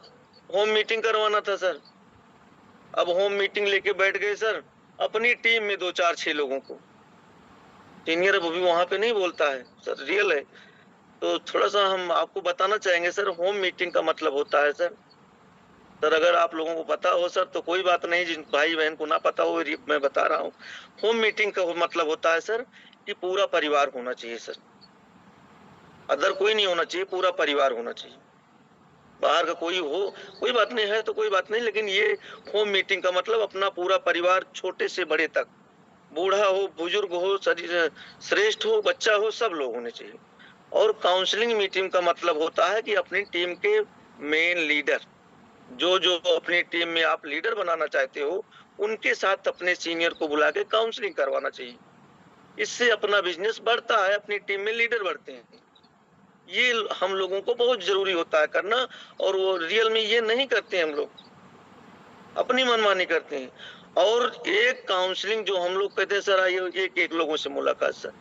Speaker 1: होम मीटिंग करवाना था सर। अब होम मीटिंग लेके बैठ गए सर, अपनी टीम में 2 4 6 लोगों को, सीनियर अब भी वहां पे नहीं बोलता है सर, रियल है। तो थोड़ा सा हम आपको बताना चाहेंगे सर, होम मीटिंग का मतलब होता है सर, अगर आप लोगों को पता हो सर तो कोई बात नहीं, जिन भाई बहन को ना पता हो मैं बता रहा हूँ। होम मीटिंग का मतलब होता है सर कि पूरा परिवार होना चाहिए सर, अदर कोई नहीं होना चाहिए, पूरा परिवार होना चाहिए। बाहर का कोई हो, कोई बात नहीं है तो कोई बात नहीं, लेकिन ये होम मीटिंग का मतलब अपना पूरा परिवार, छोटे से बड़े तक, बूढ़ा हो, बुजुर्ग हो, शरीर श्रेष्ठ हो, बच्चा हो, सब लोग होने चाहिए। और काउंसलिंग मीटिंग का मतलब होता है कि अपनी टीम के मेन लीडर, जो जो अपनी टीम में आप लीडर बनाना चाहते हो, उनके साथ अपने सीनियर को बुला के काउंसलिंग करवाना चाहिए। इससे अपना बिजनेस बढ़ता है, अपनी टीम में लीडर बढ़ते हैं। ये हम लोगों को बहुत जरूरी होता है करना, और वो रियल में ये नहीं करते हम लोग, अपनी मनमानी करते हैं। और एक काउंसलिंग जो हम लोग कहते हैं सर आइए एक एक लोगों से मुलाकात, सर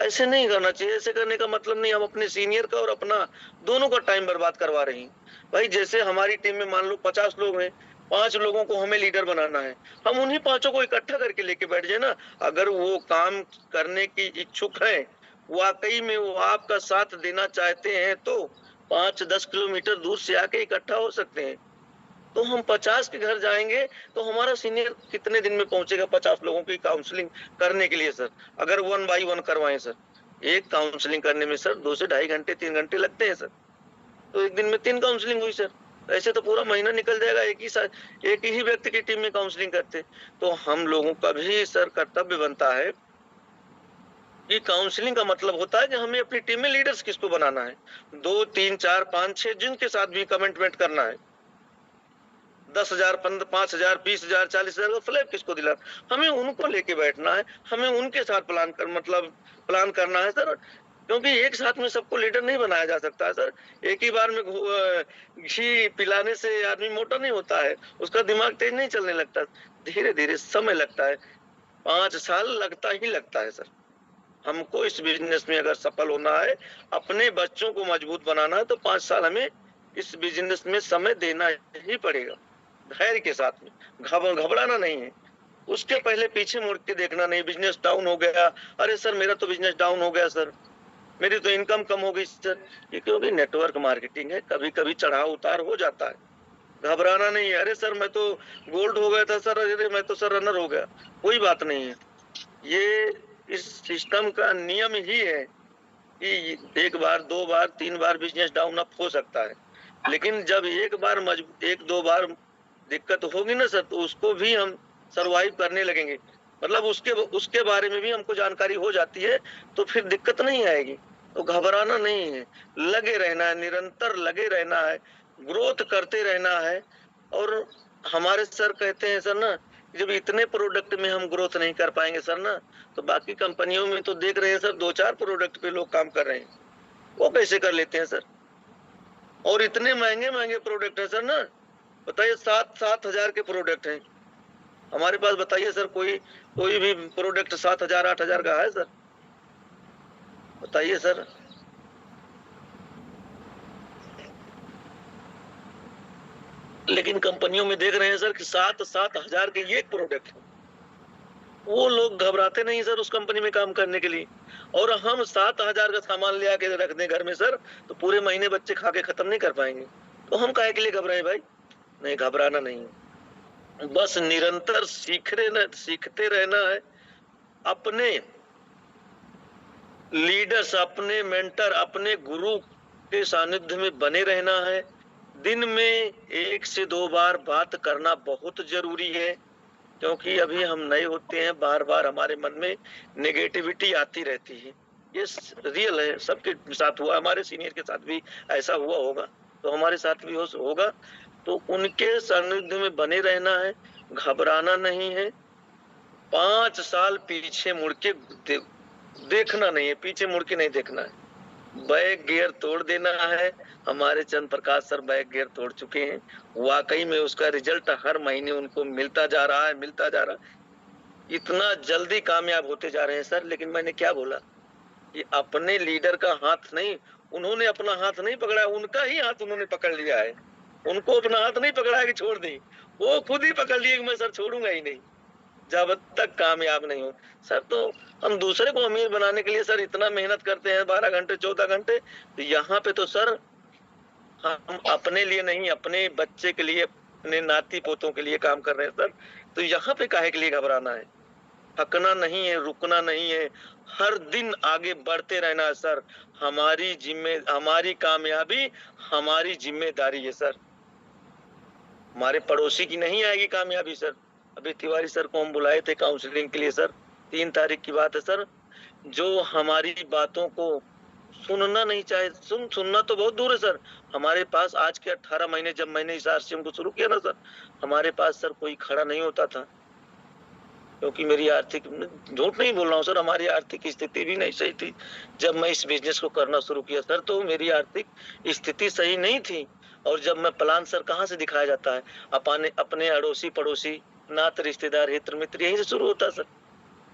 Speaker 1: ऐसे नहीं करना चाहिए। ऐसे करने का मतलब नहीं, हम अपने सीनियर का और अपना दोनों का टाइम बर्बाद करवा रही हैं। भाई जैसे हमारी टीम में मान लो 50 लोग हैं, 5 लोगों को हमें लीडर बनाना है, हम उन्हीं 5 को इकट्ठा करके लेके बैठ जाए ना। अगर वो काम करने की इच्छुक है, वाकई में वो आपका साथ देना चाहते हैं, तो 5-10 किलोमीटर दूर से आके इकट्ठा हो सकते हैं। तो हम 50 के घर जाएंगे तो हमारा सीनियर कितने दिन में पहुंचेगा 50 लोगों की काउंसलिंग करने के लिए सर? अगर 1 बाई 1 करवाएं सर, एक काउंसलिंग करने में सर 2 से ढाई घंटे 3 घंटे लगते हैं सर, तो एक दिन में 3 काउंसलिंग हुई सर। ऐसे तो पूरा महीना निकल जाएगा एक ही व्यक्ति की टीम में काउंसलिंग करते। तो हम लोगों का भी सर कर्तव्य बनता है कि काउंसलिंग का मतलब होता है कि हमें अपनी टीम में लीडर्स किसको बनाना है, 2 3 4 5 6 जिनके साथ भी कमिटमेंट करना है, 10,000 5,000 20,000 40,000 का फ्लैग किसको दिला, हमें उनको लेके बैठना है, हमें उनके साथ प्लान करना है सर। क्योंकि एक साथ में सबको लीडर नहीं बनाया जा सकता है सर। एक ही बार में घी पिलाने से आदमी मोटा नहीं होता है, उसका दिमाग तेज नहीं चलने लगता, धीरे धीरे समय लगता है, 5 साल लगता ही लगता है सर। हमको इस बिजनेस में अगर सफल होना है, अपने बच्चों को मजबूत बनाना है, तो 5 साल हमें इस बिजनेस में समय देना ही पड़ेगा, धैर्य के साथ में। घबराना नहीं है, उसके पहले पीछे मुड़ के देखना नहीं। बिजनेस डाउन हो गया, अरे सर मेरा तो बिजनेस डाउन हो गया सर, मेरी तो इनकम कम हो गई सर। ये क्योंकि नेटवर्क मार्केटिंग है, कभी कभी चढ़ाव उतार हो जाता है, घबराना नहीं है। अरे सर मैं तो गोल्ड हो गया था सर, अरे मैं तो सर रनर हो गया, कोई बात नहीं है। ये इस सिस्टम का नियम ही है कि 1 बार 2 बार 3 बार बिजनेस डाउन अप हो सकता है, लेकिन जब एक दो बार दिक्कत होगी ना सर, तो उसको भी हम सरवाइव करने लगेंगे। मतलब उसके बारे में भी हमको जानकारी हो जाती है, तो फिर दिक्कत नहीं आएगी। तो घबराना नहीं है, लगे रहना है, निरंतर लगे रहना है, ग्रोथ करते रहना है। और हमारे सर कहते हैं सर ना, जब इतने प्रोडक्ट में हम ग्रोथ नहीं कर पाएंगे सर ना, तो बाकी कंपनियों में तो देख रहे हैं सर 2-4 प्रोडक्ट पे लोग काम कर रहे हैं, वो कैसे कर लेते हैं सर? और इतने महंगे महंगे प्रोडक्ट है सर ना, बताइए 7-7 हजार के प्रोडक्ट हैं हमारे पास। बताइए सर, कोई भी प्रोडक्ट 7,000 8,000 का है सर? बताइए सर। लेकिन कंपनियों में देख रहे हैं सर कि 7-7 हजार के ये एक प्रोडक्ट है, वो लोग घबराते नहीं सर उस कंपनी में काम करने के लिए। और हम 7,000 का सामान ले आके रख दें घर में सर, तो पूरे महीने बच्चे खा के खत्म नहीं कर पाएंगे। तो हम काहे के लिए घबराए भाई? नहीं, घबराना नहीं, बस निरंतर सीखते रहना है। अपने लीडर्स, अपने मेंटर, अपने गुरु के सानिध्य में बने रहना है। दिन में 1 से 2 बार बात करना बहुत जरूरी है, क्योंकि अभी हम नए होते हैं, बार बार हमारे मन में नेगेटिविटी आती रहती है। ये रियल है, सबके साथ हुआ, हमारे सीनियर के साथ भी ऐसा हुआ होगा, तो हमारे साथ भी होगा। तो उनके सानिध्य में बने रहना है, घबराना नहीं है। 5 साल पीछे मुड़ के देखना नहीं है, पीछे मुड़ के नहीं देखना है, बैक गियर तोड़ देना है। हमारे चंद्र प्रकाश सर बैक गियर तोड़ चुके हैं, वाकई में उसका रिजल्ट हर महीने उनको मिलता जा रहा है, इतना जल्दी कामयाब होते जा रहे हैं सर। लेकिन मैंने क्या बोला, ये अपने लीडर का हाथ नहीं, उन्होंने अपना हाथ नहीं पकड़ा, उनका ही हाथ उन्होंने पकड़ लिया है। उनको अपना हाथ नहीं पकड़ा है कि छोड़ दी, वो खुद ही पकड़ लिए कि मैं सर छोड़ूंगा ही नहीं जब तक कामयाब नहीं हो सर। तो हम दूसरे को अमीर बनाने के लिए सर इतना मेहनत करते हैं, 12 घंटे 14 घंटे, तो यहाँ पे तो सर हम अपने लिए नहीं, अपने बच्चे के लिए, अपने नाती पोतों के लिए काम कर रहे हैं सर। तो यहाँ पे काहे के लिए घबराना है? थकना नहीं है, रुकना नहीं है, हर दिन आगे बढ़ते रहना है सर। हमारी कामयाबी हमारी जिम्मेदारी है सर, हमारे पड़ोसी की नहीं आएगी कामयाबी सर। अभी तिवारी सर को हम बुलाए थे काउंसलिंग के लिए सर, 3 तारीख की बात है सर। जो हमारी बातों को सुनना नहीं चाहे, सुनना तो बहुत दूर है सर। हमारे पास आज के 18 महीने जब मैंने इस आरसीएम को शुरू किया ना सर, हमारे पास सर कोई खड़ा नहीं होता था, क्योंकि मेरी आर्थिक, झूठ नहीं बोल रहा हूँ सर, हमारी आर्थिक स्थिति भी नहीं सही थी जब मैं इस बिजनेस को करना शुरू किया सर। तो मेरी आर्थिक स्थिति सही नहीं थी, और जब मैं प्लान सर कहाँ से दिखाया जाता है, अपने अड़ोसी पड़ोसी, नात रिश्तेदार, हित मित्र, यहीं से शुरू होता सर।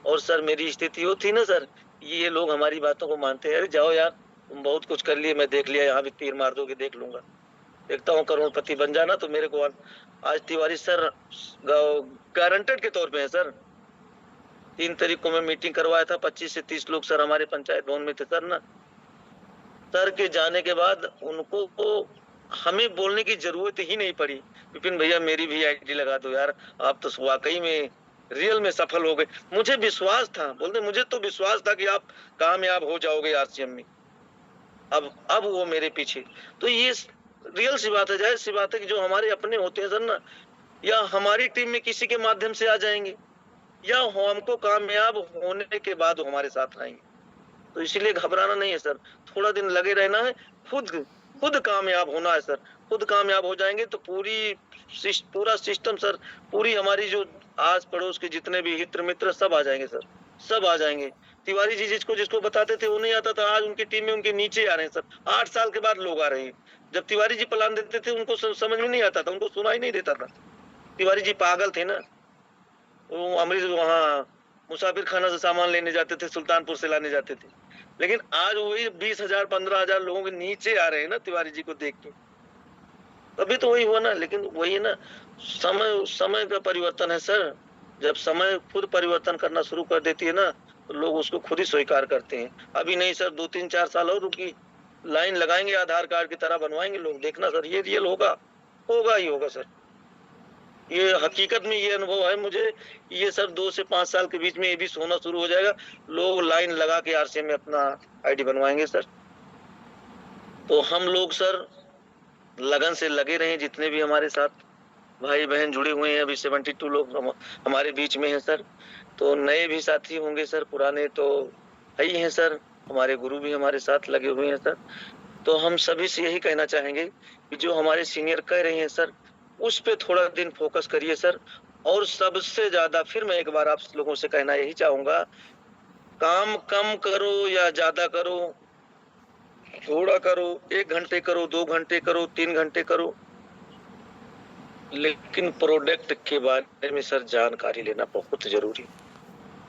Speaker 1: और सर मेरी स्थिति वो थी ना सर, ये लोग हमारी बातों को मानते हैं, अरे जाओ यार तुम बहुत कुछ कर लिए, मैं देख लिया, यहाँ भी तीर मार दोगे, देख लूंगा, देखता हूँ करोड़पति बन जाना। तो मेरे को आज तिवारी सर गारंटेड के तौर पे है सर। 3 तारीख को मैं मीटिंग करवाया था, 25 से 30 लोग सर हमारे पंचायत भवन में थे सर ना। सर के जाने के बाद उनको हमें बोलने की जरूरत ही नहीं पड़ी, विपिन भैया मेरी भी आईडी लगा दो यार, आप तो वाकई में रियल में सफल हो गए। मुझे विश्वास था, बोलते मुझे तो विश्वास था कि आप कामयाब हो जाओगे आरसीएम में। अब वो मेरे पीछे, तो ये रियल सी बात है, जाहिर सी बात है कि जो हमारे अपने होते हैं सर ना, या हमारी टीम में किसी के माध्यम से आ जाएंगे, या हमको कामयाब होने के बाद हमारे साथ आएंगे। तो इसीलिए घबराना नहीं है सर, थोड़ा दिन लगे रहना है, खुद कामयाब होना है सर। खुद कामयाब हो जाएंगे तो पूरा सिस्टम सर, पूरी हमारी जो आस पड़ोस के जितने भी हित मित्र सब आ जाएंगे सर। सब आ जाएंगे। तिवारी जी जिसको जिसको बताते थे वो नहीं आता था, आज उनकी टीम में उनके नीचे आ रहे हैं सर। 8 साल के बाद लोग आ रहे हैं। जब तिवारी जी प्लान देते थे उनको समझ में नहीं आता था, उनको सुनाई नहीं देता था। तिवारी जी पागल थे ना। वो अमरीश वहाँ मुसाफिर खाना से सामान लेने जाते थे, सुल्तानपुर से लाने जाते थे। लेकिन आज वही 20,000 15,000 लोगों के नीचे आ रहे हैं ना तिवारी जी को देख के। तभी तो वही हुआ ना। लेकिन वही है ना, समय का परिवर्तन है सर। जब समय खुद परिवर्तन करना शुरू कर देती है ना तो लोग उसको खुद ही स्वीकार करते हैं। अभी नहीं सर, 2-3-4 साल और रुकी, लाइन लगाएंगे, आधार कार्ड की तरह बनवाएंगे लोग, देखना सर, ये रियल होगा, होगा ही होगा सर। ये हकीकत में ये अनुभव है मुझे। ये सब 2 से 5 साल के बीच में ये भी होना शुरू हो जाएगा। लोग लाइन लगा के आरसीएम में अपना आईडी बनवाएंगे सर। तो हम लोग सर लगन से लगे रहे, जितने भी हमारे साथ भाई बहन जुड़े हुए हैं। अभी 72 लोग हमारे बीच में हैं सर। तो नए भी साथी होंगे सर, पुराने तो है ही हैं सर। हमारे गुरु भी हमारे साथ लगे हुए हैं सर। तो हम सभी से यही कहना चाहेंगे कि जो हमारे सीनियर कह रहे हैं सर, उस पे थोड़ा दिन फोकस करिए सर। और सबसे ज्यादा फिर मैं एक बार आप लोगों से कहना यही चाहूंगा, काम कम करो या ज्यादा करो, थोड़ा करो, 1 घंटे करो, 2 घंटे करो, 3 घंटे करो, लेकिन प्रोडक्ट के बारे में सर जानकारी लेना बहुत जरूरी है।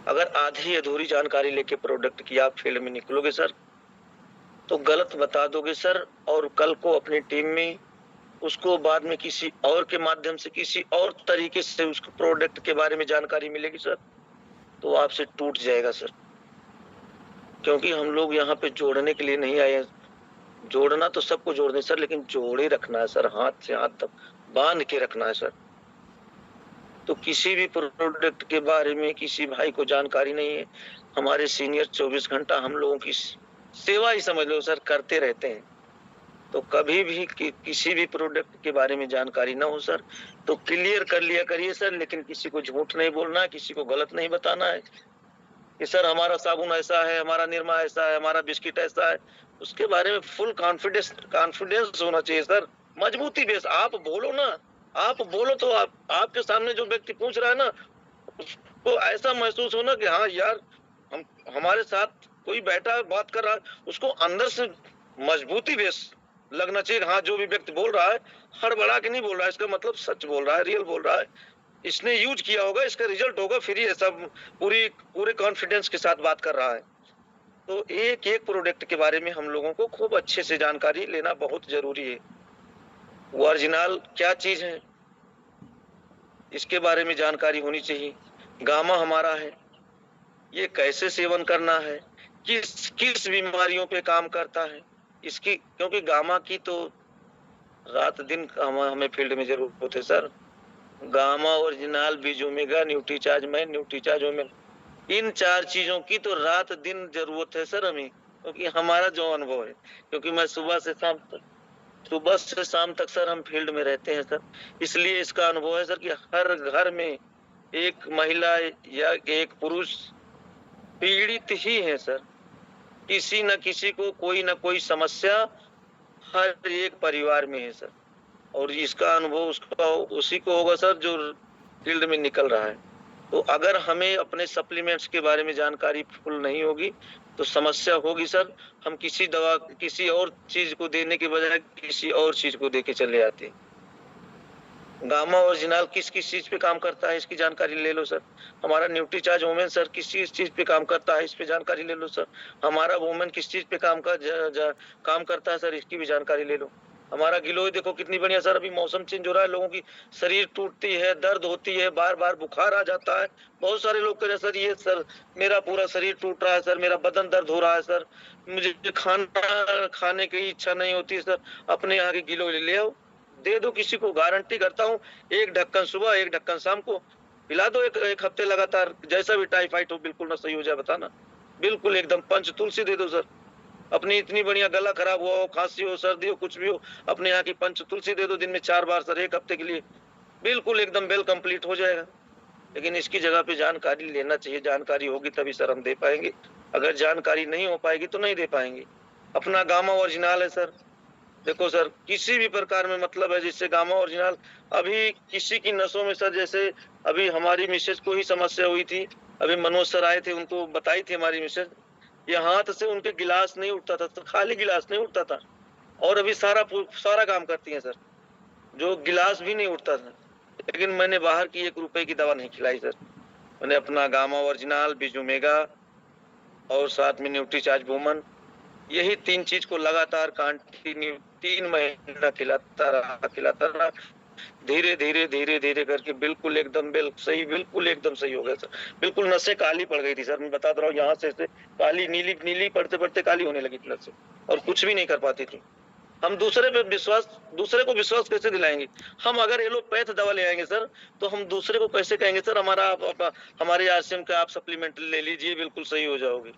Speaker 1: अगर आधी अधूरी जानकारी लेके प्रोडक्ट की आप फील्ड में निकलोगे सर तो गलत बता दोगे सर। और कल को अपनी टीम में उसको बाद में किसी और के माध्यम से किसी और तरीके से उसको प्रोडक्ट के बारे में जानकारी मिलेगी सर तो आपसे टूट जाएगा सर। क्योंकि हम लोग यहाँ पे जोड़ने के लिए नहीं आए हैं। जोड़ना तो सबको जोड़ दें सर, लेकिन जोड़े रखना है सर, हाथ से हाथ तक बांध के रखना है सर। तो किसी भी प्रोडक्ट के बारे में किसी भाई को जानकारी नहीं है, हमारे सीनियर 24 घंटा हम लोगों की सेवा ही समझ लो सर करते रहते हैं। तो कभी भी किसी भी प्रोडक्ट के बारे में जानकारी ना हो सर तो क्लियर कर लिया करिए सर। लेकिन किसी को झूठ नहीं बोलना है, किसी को गलत नहीं बताना है कि सर हमारा साबुन ऐसा है, हमारा निरमा ऐसा है, हमारा बिस्किट ऐसा है। उसके बारे में फुल कॉन्फिडेंस होना चाहिए सर, मजबूती बेस। आप बोलो ना, आप बोलो तो आपके सामने जो व्यक्ति पूछ रहा है ना उसको ऐसा महसूस होना कि हाँ यार हमारे साथ कोई बैठा है बात कर रहा है, उसको अंदर से मजबूती बेस लगना चाहिए। हाँ जो भी व्यक्ति बोल रहा है हड़बड़ा के नहीं बोल रहा है, इसका मतलब सच बोल रहा है, रियल बोल रहा है, इसने यूज किया होगा, इसका रिजल्ट होगा, फिर ये सब पूरे कॉन्फिडेंस के साथ बात कर रहा है। तो एक एक प्रोडक्ट के बारे में हम लोगों को खूब अच्छे से जानकारी लेना बहुत जरूरी है। ओरिजिनल क्या चीज है इसके बारे में जानकारी होनी चाहिए। गामा हमारा है, ये कैसे सेवन करना है, किस किस बीमारियों पे काम करता है इसकी, क्योंकि गामा की तो रात दिन हमें फील्ड में जरूरत है सर। गामा ओरिजिनल बीजोमेगा न्यूट्रीचार्ज मैन न्यूट्रीचार्ज ओमेगा, इन 4 चीजों की तो रात दिन जरूरत है सर हमें। क्योंकि हमारा जो अनुभव है, क्योंकि मैं सुबह से शाम तक सर हम फील्ड में रहते हैं सर, इसलिए इसका अनुभव है सर कि हर घर में एक महिला या एक पुरुष पीड़ित ही है सर। किसी न किसी को कोई न कोई समस्या हर एक परिवार में है सर। और इसका अनुभव उसका उसी को होगा सर जो फील्ड में निकल रहा है। तो अगर हमें अपने सप्लीमेंट्स के बारे में जानकारी फुल नहीं होगी तो समस्या होगी सर। हम किसी दवा किसी और चीज को देने के बजाय किसी और चीज को देके चले आते हैं। गामा ओरिजिनल किस किस चीज पे काम करता है इसकी जानकारी ले लो सर। हमारा न्यूट्रीचार्ज वोमेन सर किस चीज पे काम करता है इस पे जानकारी ले लो सर। हमारा वोमेन किस चीज पे काम करता है सर इसकी भी जानकारी ले लो। हमारा गिलोय देखो कितनी बढ़िया सर, अभी मौसम चेंज हो रहा है, लोगों की शरीर टूटती है, दर्द होती है, बार बार बुखार आ जाता है। बहुत सारे लोग कह रहे सर ये सर मेरा पूरा शरीर टूट रहा है सर, मेरा बदन दर्द हो रहा है सर, मुझे खाना खाने की इच्छा नहीं होती सर, अपने यहाँ के गिलोय ले आओ, दे दो किसी को, गारंटी करता हूँ 1 ढक्कन सुबह 1 ढक्कन शाम को पिला दो, एक हफ्ते लगातार, जैसा भी टाइफाइड हो बिल्कुल ना सही हो जाए, बताना बिल्कुल एकदम। पंच तुलसी दे दो सर, अपनी इतनी बढ़िया गला खराब हुआ हो, खांसी हो, सर्दी हो, कुछ भी हो, अपने यहाँ की पंच तुलसी दे दो दिन में 4 बार सर, 1 हफ्ते के लिए, बिल्कुल एकदम वेल कंप्लीट हो जाएगा। लेकिन इसकी जगह पे जानकारी लेना चाहिए, जानकारी होगी तभी सर हम दे पाएंगे, अगर जानकारी नहीं हो पाएगी तो नहीं दे पाएंगे। अपना गामा ओरिजिनल है सर, देखो सर किसी भी प्रकार में मतलब है जिससे गामा ओरिजिनल, अभी किसी की नसों में सर, जैसे अभी हमारी मिसेज को ही समस्या हुई थी, अभी मनोज सर आए थे, उनको बताई थी हमारी मिसेज, ये हाथ से उनके गिलास नहीं उठता था, तो खाली गिलास नहीं उठता था, और अभी सारा काम करती हैं सर, जो गिलास भी नहीं उठता था। लेकिन मैंने बाहर की 1 रुपए की दवा नहीं खिलाई सर, मैंने अपना गामा ओरिजिनल, बिजुमेगा और साथ में न्यूट्रीचार्ज वुमन, यही 3 चीज को लगातार कंटिन्यू 3 महीना खिलाता रहा। धीरे धीरे धीरे धीरे करके बिल्कुल एकदम बिल्कुल एकदम सही हो गया सर। बिल्कुल नसें काली पड़ गई थी सर, मैं बता रहा हूँ, यहाँ से काली नीली नीली पड़ते पड़ते काली होने लगी थी नसें, और कुछ भी नहीं कर पाती थी। हम दूसरे को विश्वास कैसे दिलाएंगे? हम अगर एलोपैथ दवा ले आएंगे सर, तो हम दूसरे को कैसे कहेंगे सर हमारे आरसीएम का आप सप्लीमेंट ले लीजिए, बिल्कुल सही हो जाओगे?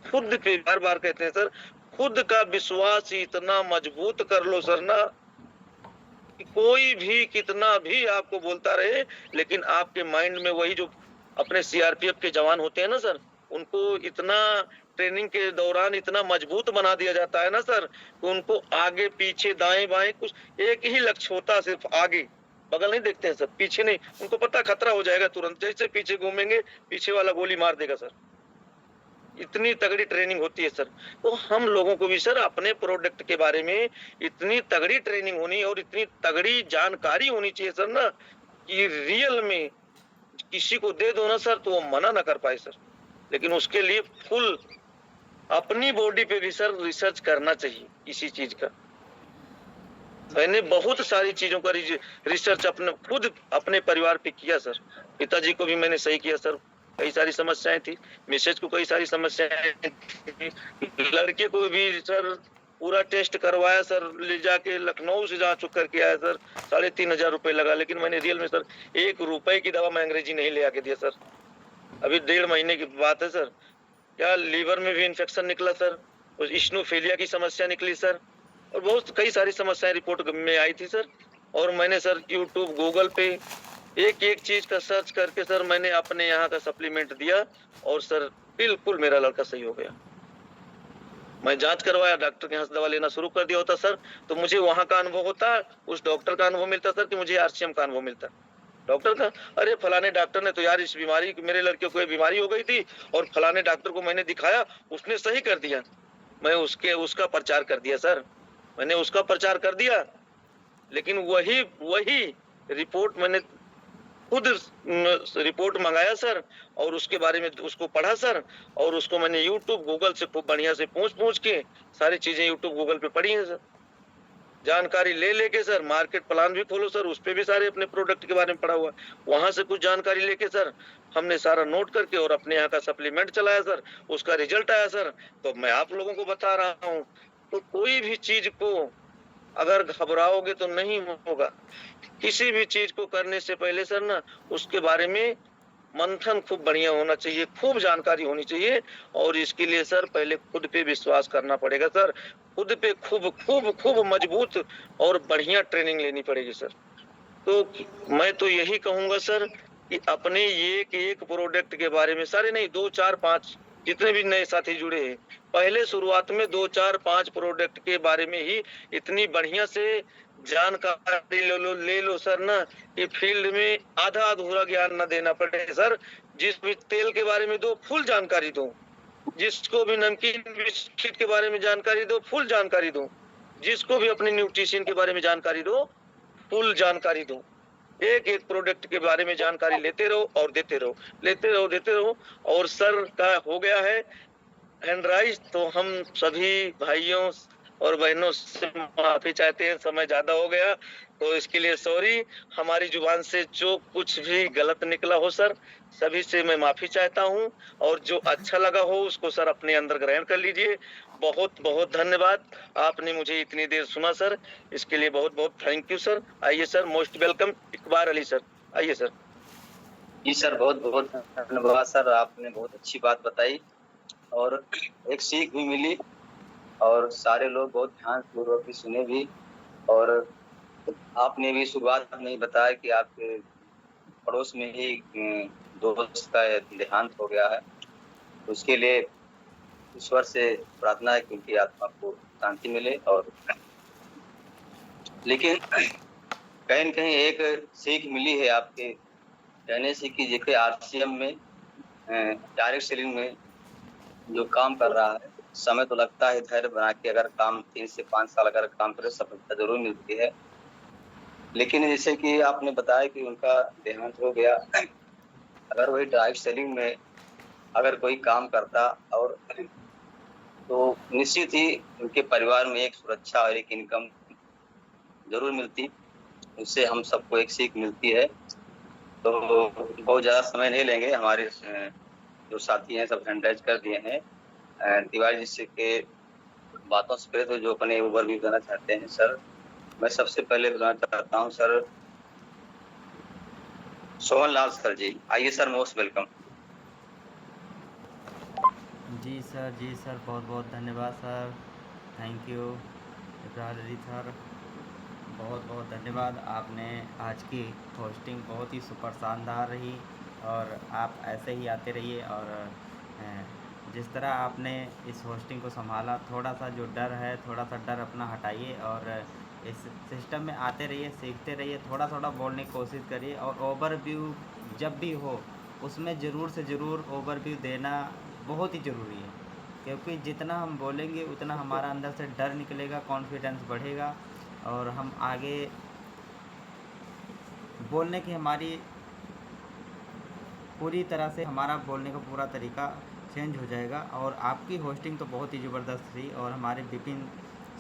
Speaker 1: खुद पे बार बार कहते हैं सर, खुद का विश्वास ही इतना मजबूत कर लो सर ना, कि कोई भी कितना भी आपको बोलता रहे, लेकिन आपके माइंड में वही जो अपने सीआरपीएफ के जवान होते हैं ना सर, उनको इतना ट्रेनिंग के दौरान इतना मजबूत बना दिया जाता है ना सर, कि उनको आगे पीछे दाएं बाएं कुछ एक ही लक्ष्य होता, सिर्फ आगे, बगल नहीं देखते हैं सर, पीछे नहीं। उनको पता खतरा हो जाएगा, तुरंत जैसे पीछे घूमेंगे पीछे वाला गोली मार देगा सर। इतनी तगड़ी ट्रेनिंग होती है सर। तो हम लोगों को भी सर अपने प्रोडक्ट के बारे में इतनी तगड़ी ट्रेनिंग होनी और इतनी तगड़ी जानकारी होनी चाहिए सर ना, कि रियल में किसी को दे दो ना सर, तो वो मना ना कर पाए सर। लेकिन उसके लिए फुल अपनी बॉडी पे भी सर रिसर्च करना चाहिए इसी चीज का। मैंने बहुत सारी चीजों का रिसर्च खुद अपने परिवार पे किया सर। पिताजी को भी मैंने सही किया सर, कई सारी समस्याएं थी, मिसेज को कई सारी समस्याएं थी, लड़के को भी सर पूरा टेस्ट करवाया सर, ले जाके लखनऊ से जांच करके आया सर, 3,500 रुपए लगा। लेकिन मैंने रियल में सर 1 रुपए की दवा मैं अंग्रेजी नहीं ले आके दिया सर। अभी 1.5 महीने की बात है सर, क्या लीवर में भी इन्फेक्शन निकला सर, और इस्नोफेलिया की समस्या निकली सर, और बहुत कई सारी समस्याएं रिपोर्ट में आई थी सर। और मैंने सर यूट्यूब गूगल पे एक एक चीज का सर्च करके सर मैंने अपने यहाँ का सप्लीमेंट दिया, और सर बिल्कुल मेरा लड़का सही हो गया। मैं जांच करवाया, डॉक्टर के यहाँ से दवा लेना शुरू कर दिया होता सर, तो मुझे वहां का अनुभव होता, उस डॉक्टर का अनुभव मिलता सर, कि मुझे आरसीएम का अनुभव मिलता। डॉक्टर का, अरे फलाने डॉक्टर ने तो यार इस बीमारी, मेरे लड़के को बीमारी हो गई थी और फलाने डॉक्टर को मैंने दिखाया, उसने सही कर दिया। मैं उसका प्रचार कर दिया सर, मैंने उसका प्रचार कर दिया। लेकिन वही रिपोर्ट मैंने खुद रिपोर्ट मंगाया सर, और उसके बारे में उसको पढ़ा सर, और उसको मैंने यूट्यूब गूगल से खूब बढ़िया से पूछ के सारी चीजें यूट्यूब गूगल पे पढ़ी है सर, जानकारी ले लेके सर। मार्केट प्लान भी खोलो सर, उस पे भी सारे अपने प्रोडक्ट के बारे में पढ़ा हुआ, वहां से कुछ जानकारी लेके सर हमने सारा नोट करके और अपने यहाँ का सप्लीमेंट चलाया सर, उसका रिजल्ट आया सर, तो मैं आप लोगों को बता रहा हूँ। तो कोई भी चीज को अगर घबराओगे तो नहीं होगा। किसी भी चीज को करने से पहले सर ना उसके बारे में मंथन खूब बढ़िया होना चाहिए, खूब जानकारी होनी चाहिए, और इसके लिए सर पहले खुद पे विश्वास करना पड़ेगा सर, खुद पे खूब खूब खूब मजबूत और बढ़िया ट्रेनिंग लेनी पड़ेगी सर। तो मैं तो यही कहूंगा सर कि अपने एक प्रोडक्ट के बारे में, सारे नहीं, 2 4 5 जितने भी नए साथी जुड़े हैं, पहले शुरुआत में 2 4 5 प्रोडक्ट के बारे में ही इतनी बढ़िया से जानकारी ले लो सर ना, कि फील्ड में आधा अधूरा ज्ञान न देना पड़े सर। जिस भी तेल के बारे में दो, फुल जानकारी दो, जिसको भी नमकीन बिस्किट के बारे में जानकारी दो, फुल जानकारी दो, जिसको भी अपने न्यूट्रिशन के बारे में जानकारी दो, फुल जानकारी दो। एक प्रोडक्ट के बारे में जानकारी लेते रहो और देते रहो, देते रहो। और सर का हो गया है हैंडराइज, तो हम सभी भाइयों और बहनों से माफी चाहते हैं, समय ज्यादा हो गया तो इसके लिए सॉरी। हमारी जुबान से जो कुछ भी गलत निकला हो सर, सभी से मैं माफी चाहता हूं, और जो अच्छा लगा हो उसको सर अपने अंदर ग्रहण कर लीजिए। बहुत बहुत धन्यवाद, आपने मुझे इतनी देर सुना सर, इसके लिए बहुत बहुत थैंक यू सर। आइए sir, most welcome Iqbal Ali sir, आइए सर।
Speaker 2: जी सर, बहुत बहुत धन्यवाद सर, आपने बहुत अच्छी बात बताई और एक सीख भी मिली, और सारे लोग बहुत ध्यान पूर्वक भी सुने भी। और आपने भी शुरुआत में ही बताया कि आपके पड़ोस में ही दोस्त का देहांत हो गया है, उसके लिए ईश्वर से प्रार्थना है कि उनकी आत्मा को शांति मिले। और लेकिन कहीं न कहीं एक सीख मिली है आपके कहने से कि देखिए आरसीएम में डायरेक्ट सेलिंग में जो काम कर रहा है, समय तो लगता है, धैर्य बना के अगर काम 3 से 5 साल अगर काम करे, सफलता जरूर मिलती है। लेकिन जैसे कि आपने बताया कि उनका देहांत हो गया, अगर वही डायरेक्ट सेलिंग में अगर कोई काम करता और तो निश्चित ही उनके परिवार में एक सुरक्षा और एक इनकम जरूर मिलती। उससे हम सबको एक सीख मिलती है। तो बहुत ज़्यादा समय नहीं लेंगे, हमारे जो साथी हैं सब हैंडराइज कर दिए हैं। तिवारी जी के बातों से पहले तो जो अपने ओवरव्यू देना चाहते हैं सर, मैं सबसे पहले बताना चाहता हूँ सर, सोहन लाल सर जी, आइए सर, मोस्ट वेलकम।
Speaker 3: जी सर, बहुत बहुत धन्यवाद sir, thank you Ibrar sir, बहुत बहुत धन्यवाद। आपने आज की होस्टिंग बहुत ही सुपर शानदार रही और आप ऐसे ही आते रहिए। और जिस तरह आपने इस होस्टिंग को संभाला, थोड़ा सा जो डर है, थोड़ा सा डर अपना हटाइए और इस सिस्टम में आते रहिए, सीखते रहिए, थोड़ा थोड़ा बोलने की कोशिश करिए। और ओवरव्यू जब भी हो उसमें ज़रूर से ज़रूर ओवरव्यू देना बहुत ही ज़रूरी है, क्योंकि जितना हम बोलेंगे उतना हमारा अंदर से डर निकलेगा, कॉन्फिडेंस बढ़ेगा और हम आगे बोलने की हमारी पूरी तरह से हमारा बोलने का पूरा तरीका चेंज हो जाएगा। और आपकी होस्टिंग तो बहुत ही ज़बरदस्त थी। और हमारे विपिन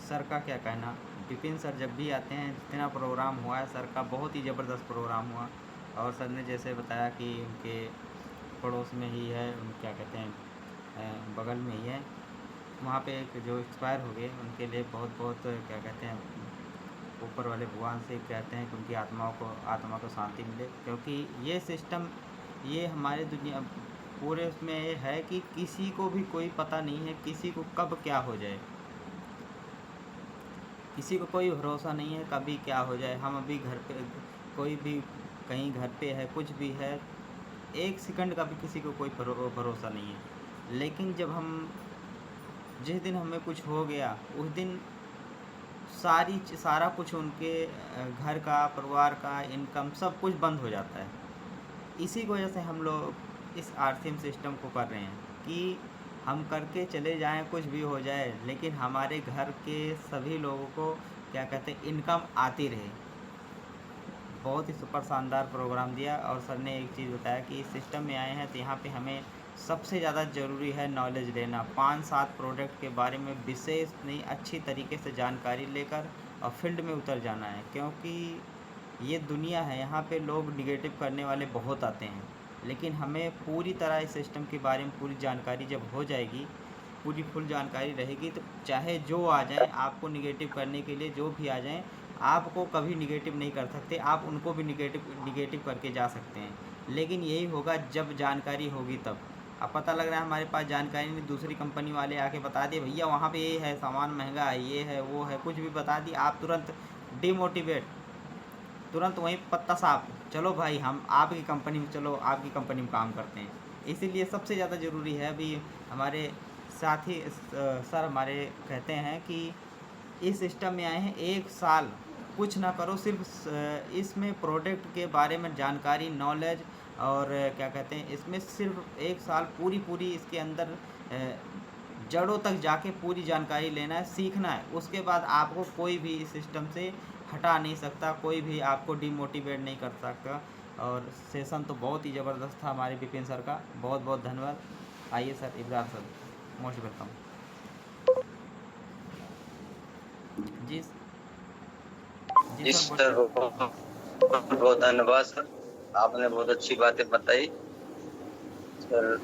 Speaker 3: सर का क्या कहना, विपिन सर जब भी आते हैं, जितना प्रोग्राम हुआ है सर का बहुत ही ज़बरदस्त प्रोग्राम हुआ। और सर ने जैसे बताया कि उनके पड़ोस में ही है, उन क्या कहते हैं बगल में ही है, वहाँ पे एक जो एक्सपायर हो गए उनके लिए बहुत बहुत क्या कहते हैं ऊपर वाले भगवान से कहते हैं कि उनकी आत्मा को शांति मिले। क्योंकि ये सिस्टम, ये हमारे दुनिया पूरे उसमें ये है कि किसी को भी कोई पता नहीं है किसी को कब क्या हो जाए, किसी को कोई भरोसा नहीं है कभी क्या हो जाए। हम अभी घर पे, कोई भी कहीं घर पे है, कुछ भी है, एक सेकंड का भी किसी को कोई भरोसा नहीं है। लेकिन जब हम, जिस दिन हमें कुछ हो गया उस दिन सारा कुछ उनके घर का, परिवार का, इनकम सब कुछ बंद हो जाता है। इसी की वजह से हम लोग इस आरसीएम सिस्टम को कर रहे हैं कि हम करके चले जाएं, कुछ भी हो जाए, लेकिन हमारे घर के सभी लोगों को क्या कहते हैं इनकम आती रहे। बहुत ही सुपर शानदार प्रोग्राम दिया। और सर ने एक चीज़ बताया कि इस सिस्टम में आए हैं तो यहाँ पे हमें सबसे ज़्यादा ज़रूरी है नॉलेज लेना। 5-7 प्रोडक्ट के बारे में विशेष नहीं, अच्छी तरीके से जानकारी लेकर और फील्ड में उतर जाना है। क्योंकि ये दुनिया है, यहाँ पे लोग निगेटिव करने वाले बहुत आते हैं, लेकिन हमें पूरी तरह इस सिस्टम के बारे में पूरी जानकारी जब हो जाएगी, पूरी फुल जानकारी रहेगी, तो चाहे जो आ जाए, आपको निगेटिव करने के लिए जो भी आ जाएँ, आपको कभी निगेटिव नहीं कर सकते। आप उनको भी निगेटिव करके जा सकते हैं। लेकिन यही होगा जब जानकारी होगी तब। अब पता लग रहा है हमारे पास जानकारी नहीं, दूसरी कंपनी वाले आके बता दिए भैया वहाँ पे ये है, सामान महंगा है, ये है, वो है, कुछ भी बता दी, आप तुरंत डिमोटिवेट, तुरंत वहीं पत्ता साफ, चलो भाई हम आपकी कंपनी में, चलो आपकी कंपनी में काम करते हैं। इसीलिए सबसे ज़्यादा ज़रूरी है, अभी हमारे साथी सर हमारे कहते हैं कि इस सिस्टम में आए हैं 1 साल कुछ ना करो, सिर्फ इसमें प्रोडक्ट के बारे में जानकारी, नॉलेज और क्या कहते हैं, इसमें सिर्फ 1 साल पूरी इसके अंदर जड़ों तक जाके पूरी जानकारी लेना है, सीखना है। उसके बाद आपको कोई भी इस सिस्टम से हटा नहीं सकता, कोई भी आपको डिमोटिवेट नहीं कर सकता। और सेशन तो बहुत ही ज़बरदस्त था हमारे विपिन सर का, बहुत बहुत धन्यवाद। आइए sir, Ibrar sir, most welcome. जी
Speaker 2: जी सर, बहुत धन्यवाद सर, आपने बहुत अच्छी बातें बताई सर।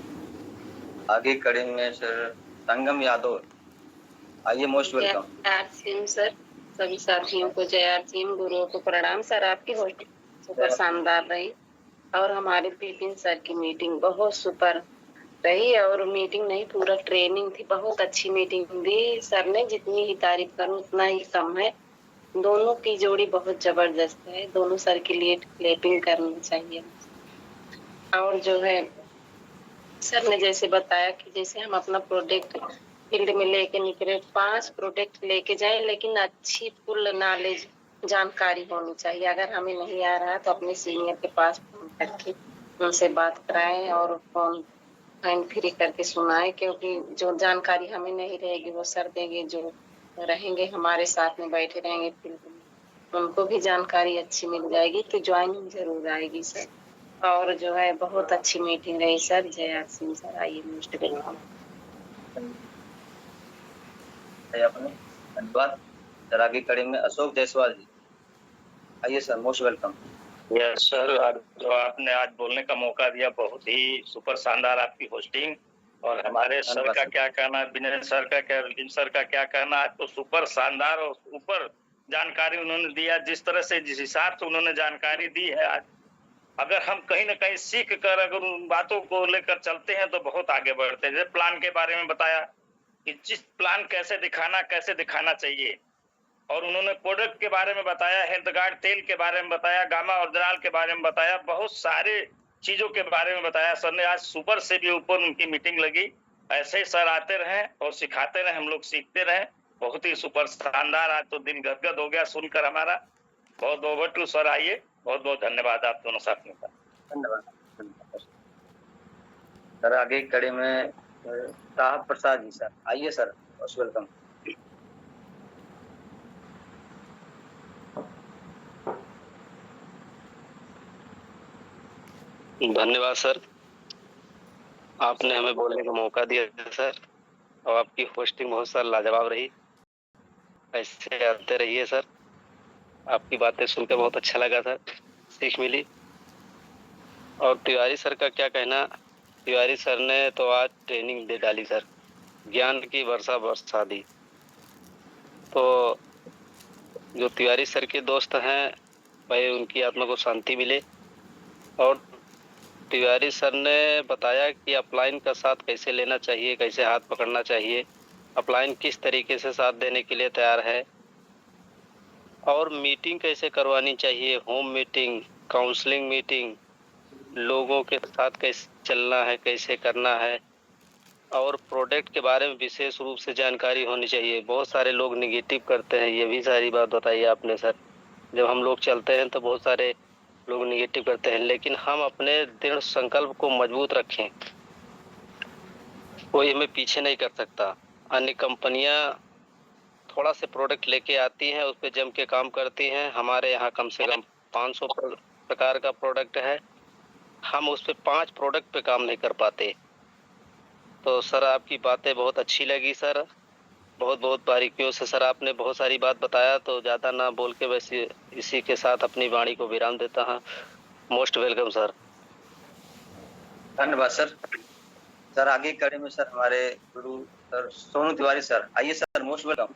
Speaker 2: आगे कड़ी में सर संगम यादव, आइए, मोस्ट वेलकम।
Speaker 5: जय आरसीएम सर, सभी साथियों को जय आरसीएम, गुरुओं को प्रणाम। सर आपकी होस्टिंग सुपर शानदार रही और हमारे विपिन सर की मीटिंग बहुत सुपर रही। और मीटिंग नहीं, पूरा ट्रेनिंग थी, बहुत अच्छी मीटिंग दी सर ने, जितनी ही तारीफ करूं उतना ही कम है। दोनों की जोड़ी बहुत जबरदस्त है, दोनों सर के लिए क्लैपिंग करनी चाहिए। और जो है सर ने जैसे बताया कि जैसे हम अपना प्रोडक्ट फील्ड में लेके निकले, 5 प्रोडक्ट लेके जाएं, लेकिन अच्छी फुल नॉलेज, जानकारी होनी चाहिए। अगर हमें नहीं आ रहा है तो अपने सीनियर के पास फोन करके उनसे बात कराएं और फोन हैंड फ्री करके सुनाए, क्योंकि जो जानकारी हमें नहीं रहेगी वो सर देंगे, जो रहेंगे हमारे साथ में बैठे रहेंगे फील्ड में उनको भी जानकारी अच्छी मिल जाएगी, तो ज्वाइनिंग जरूर आएगी सर। और जो है बहुत अच्छी मीटिंग रही सर। जय सिंह सर, आइए मोस्ट वेलकम।
Speaker 2: अपने धन्यवाद सर। आगे कड़ी में अशोक जायसवाल जी, आइए sir, most welcome.
Speaker 4: Yes sir, जो आपने आज बोलने का मौका दिया, बहुत ही सुपर शानदार आपकी होस्टिंग। और हमारे सर का क्या कहना है, विनय सर का क्या, विपिन सर का क्या कहना है, तो सुपर शानदार और ऊपर जानकारी उन्होंने दिया। जिस तरह से, जिस हिसाब से उन्होंने जानकारी दी है आज, अगर हम कहीं ना कहीं सीख कर अगर उन बातों को लेकर चलते हैं तो बहुत आगे बढ़ते हैं। जैसे प्लान के बारे में बताया कि जिस प्लान कैसे दिखाना चाहिए, और उन्होंने प्रोडक्ट के बारे में बताया, हेल्थ गार्ड तेल के बारे में बताया, गामा ओरिजिनल के बारे में बताया, बहुत सारे चीजों के बारे में बताया सर ने। आज सुपर से भी ऊपर उनकी मीटिंग लगी। ऐसे ही सर आते रहें और सिखाते रहें, हम लोग सीखते रहें। बहुत ही सुपर शानदार, आज तो दिल गदगद हो गया सुनकर हमारा। बहुत ओवर टू सर, आइए। बहुत बहुत धन्यवाद आप दोनों साथ में।
Speaker 2: धन्यवाद सर। आगे कड़ी में साहब प्रसाद जी सर, आइए सर, मोस्ट वेलकम।
Speaker 6: धन्यवाद सर, आपने हमें बोलने का मौका दिया सर, और आपकी होस्टिंग बहुत सारा लाजवाब रही। ऐसे आते रहिए सर, आपकी बातें सुनकर बहुत अच्छा लगा सर, सीख मिली। और तिवारी सर का क्या कहना, तिवारी सर ने तो आज ट्रेनिंग दे डाली सर, ज्ञान की वर्षा बरसा दी। तो जो तिवारी सर के दोस्त हैं भाई, उनकी आत्मा को शांति मिले। और तिवारी सर ने बताया कि अपलाइन का साथ कैसे लेना चाहिए, कैसे हाथ पकड़ना चाहिए, अपलाइन किस तरीके से साथ देने के लिए तैयार है, और मीटिंग कैसे करवानी चाहिए, होम मीटिंग, काउंसलिंग मीटिंग, लोगों के साथ कैसे चलना है, कैसे करना है, और प्रोडक्ट के बारे में विशेष रूप से जानकारी होनी चाहिए। बहुत सारे लोग निगेटिव करते हैं, ये भी सारी बात बताई आपने सर। जब हम लोग चलते हैं तो बहुत सारे लोग निगेटिव करते हैं, लेकिन हम अपने दृढ़ संकल्प को मजबूत रखें, कोई हमें पीछे नहीं कर सकता। अन्य कंपनियां थोड़ा से प्रोडक्ट लेके आती हैं, उस पर जम के काम करती हैं। हमारे यहाँ कम से कम 500 प्रकार का प्रोडक्ट है, हम उस पर 5 प्रोडक्ट पे काम नहीं कर पाते। तो सर आपकी बातें बहुत अच्छी लगी सर, बहुत बहुत बारीकियों से सर आपने बहुत सारी बात बताया। तो ज़्यादा ना बोल के वैसे इसी के साथ अपनी वाणी को विराम देता हूँ। Most welcome sir.
Speaker 2: धन्यवाद सर। सर आगे कड़ी में सर हमारे गुरु सर सोनू तिवारी सर, आइए सर, मोस्ट वेलकम।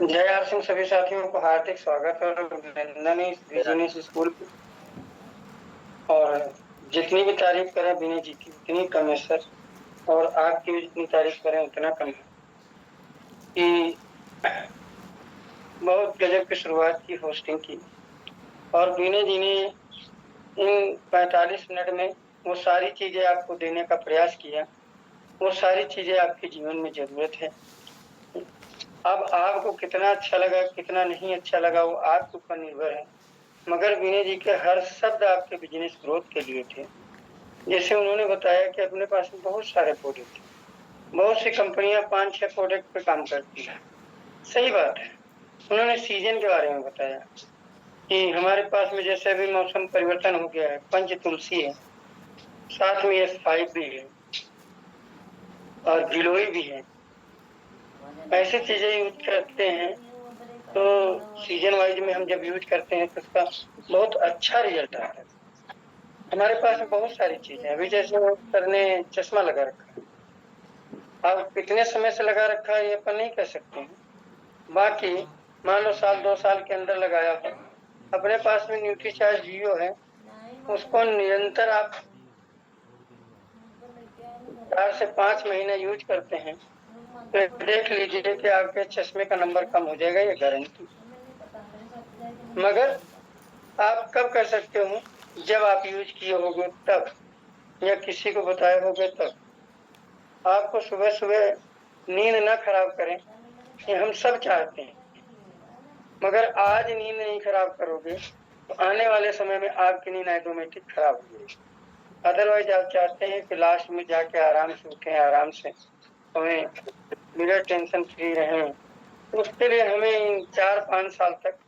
Speaker 7: जय आर सिंह, सभी साथियों को हार्दिक स्वागत और अभिनंदन इस बिजनेस स्कूल। और जितनी भी तारीफ करें विनय जी की उतनी कम है सर, और आपकी भी जितनी तारीफ करें उतना कम है। कि बहुत गजब की शुरुआत की होस्टिंग की, और विनय जी ने इन 45 मिनट में वो सारी चीजें आपको देने का प्रयास किया। वो सारी चीजें आपके जीवन में जरूरत है। अब आपको कितना अच्छा लगा, कितना नहीं अच्छा लगा, वो आपके ऊपर निर्भर है। मगर विनय जी के हर शब्द आपके बिजनेस ग्रोथ के लिए थे। जैसे उन्होंने बताया कि अपने पास में बहुत सारे प्रोडक्ट, बहुत सी कंपनियां 5-6 प्रोडक्ट पे काम करती है, सही बात है। उन्होंने सीजन के बारे में बताया कि हमारे पास में जैसे अभी मौसम परिवर्तन हो गया है, पंच तुलसी है, साथ में S5 भी है और गिलोई भी है। ऐसी चीजें यूज करते हैं, तो सीजन वाइज में हम जब यूज करते हैं तो उसका बहुत अच्छा रिजल्ट आता है। हमारे पास बहुत सारी चीजें, अभी जैसे सर ने चश्मा लगा रखा है, अब कितने समय से लगा रखा है ये अपन नहीं कह सकते हैं। बाकी मान लो 1-2 साल के अंदर लगाया हो। अपने पास में न्यूट्रीचार्ज जियो है, उसको निरंतर आप 4 से 5 महीने यूज करते हैं तो देख लीजिए कि आपके चश्मे का नंबर कम हो जाएगा, ये गारंटी। मगर आप कब कर सकते हो, जब आप यूज किए होगे तब, या किसी को बताए होगे तब। आपको सुबह सुबह नींद ना खराब करें, ये हम सब चाहते हैं। मगर आज नींद नहीं खराब करोगे तो आने वाले समय में आपकी नींद ऑटोमेटिक खराब हो जाएगी। अदरवाइज आप चाहते हैं कि लास्ट में जाके आराम से उठें, आराम से हमें बिना टेंशन फ्री रहें, तो उसके लिए हमें इन 4-5 साल तक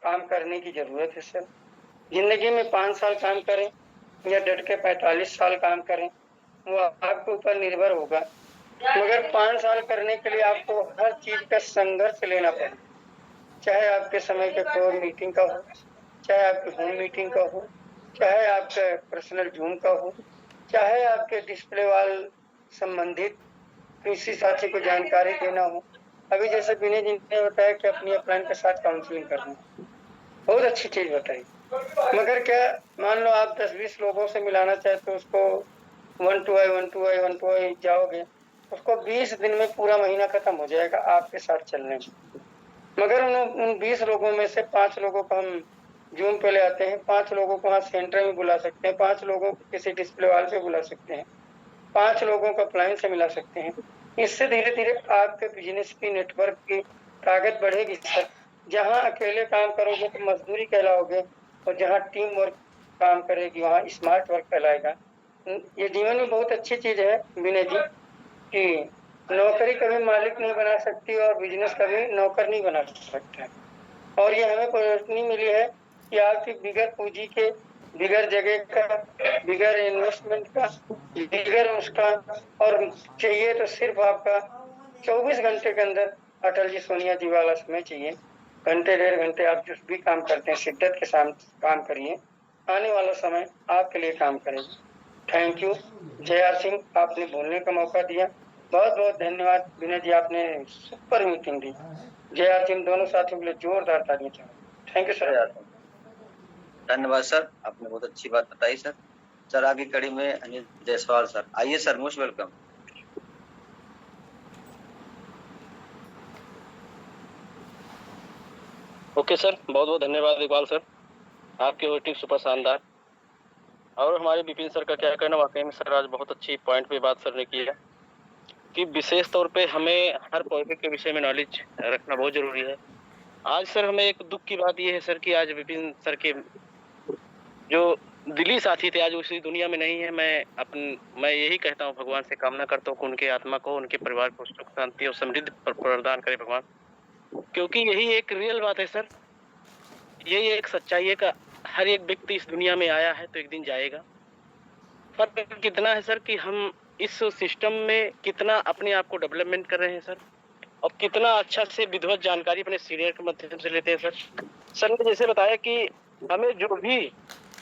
Speaker 7: काम करने की जरूरत है सर। जिंदगी में 5 साल काम करें या डट के 45 साल काम करें, वो आपके ऊपर निर्भर होगा, मगर 5 साल करने के लिए आपको हर चीज का संघर्ष लेना पड़ेगा। चाहे आपके समय के कोर मीटिंग का हो, चाहे आपके होम मीटिंग का हो, चाहे आपके पर्सनल जूम का हो, चाहे आपके डिस्प्ले वाल संबंधित किसी साथी को जानकारी देना हो। अभी जैसे विनय जी ने बताया कि अपनी अपलाइन के साथ काउंसलिंग करना, बहुत अच्छी चीज बताई। मगर क्या मान लो आप 10-20 लोगों से मिलाना चाहे तो उसको 1 to I जाओगे, उसको 20 दिन में पूरा महीना खत्म हो जाएगा आपके साथ चलने में। मगर उन 20 लोगों में से 5 लोगों को हम जूम पे ले आते हैं, 5 लोगों को वहाँ सेंटर में बुला सकते हैं, 5 लोगों को किसी डिस्प्ले वाल पे बुला सकते हैं, 5 लोगों को अपलाइन से मिला सकते हैं। इससे धीरे धीरे आपके बिजनेस की नेटवर्क की ताकत बढ़ेगी सर। जहाँ अकेले काम करोगे तो मजदूरी कहलाओगे, और जहाँ टीम वर्क काम करेगी वहाँ स्मार्ट वर्क कहलाएगा। ये जीवन में बहुत अच्छी चीज है विनय जी कि नौकरी कभी मालिक नहीं बना सकती और बिजनेस कभी नौकर नहीं बना सकता है। और ये हमें अपॉर्चुनिटी मिली है कि आपकी बिगर पूंजी के, बिगर जगह का, बिगर इन्वेस्टमेंट का, बिगर उसका, और चाहिए तो सिर्फ आपका 24 घंटे के अंदर अटल जी सोनिया जी वाला समय चाहिए। घंटे 1.5 घंटे आप जिस भी काम करते हैं शिद्दत के साथ काम करिए, आने वाला समय आपके लिए काम करेगा। थैंक यू जया सिंह, आपने बोलने का मौका दिया। बहुत बहुत धन्यवाद विनय जी, आपने सुपर मीटिंग दी। जया सिंह दोनों साथियों के लिए जोरदार तालियां चाहें। Thank you sir.
Speaker 2: धन्यवाद सर, आपने बहुत अच्छी बात बताई सर। सर आगे कड़ी में अनिल जायसवाल सर, आइए sir, most welcome.
Speaker 6: Okay sir, बहुत बहुत धन्यवाद इकबाल सर, आपकी होस्टिंग सुपर शानदार। और हमारे विपिन सर का क्या कहना, वाकई में सर आज बहुत अच्छी पॉइंट पे बात सर ने की है कि विशेष तौर पे हमें हर पौधे के विषय में नॉलेज रखना बहुत जरूरी है। आज सर हमें एक दुख की बात यह है सर कि आज विपिन सर के जो दिली साथी थे आज उसी दुनिया में नहीं है। मैं यही कहता हूँ, भगवान से कामना करता हूँ कि उनके आत्मा को, उनके परिवार को सुख शांति और समृद्धि प्रदान करे भगवान, क्योंकि यही एक रियल बात है सर, यही एक सच्चाई है का हर एक व्यक्ति इस दुनिया में आया है तो एक दिन जाएगा। फर्क कितना है सर कि हम इस सिस्टम में कितना अपने आप को डेवलपमेंट कर रहे हैं सर, और कितना अच्छा से विधिवत जानकारी अपने सीनियर के माध्यम से लेते हैं सर। सर ने जैसे बताया कि हमें जो भी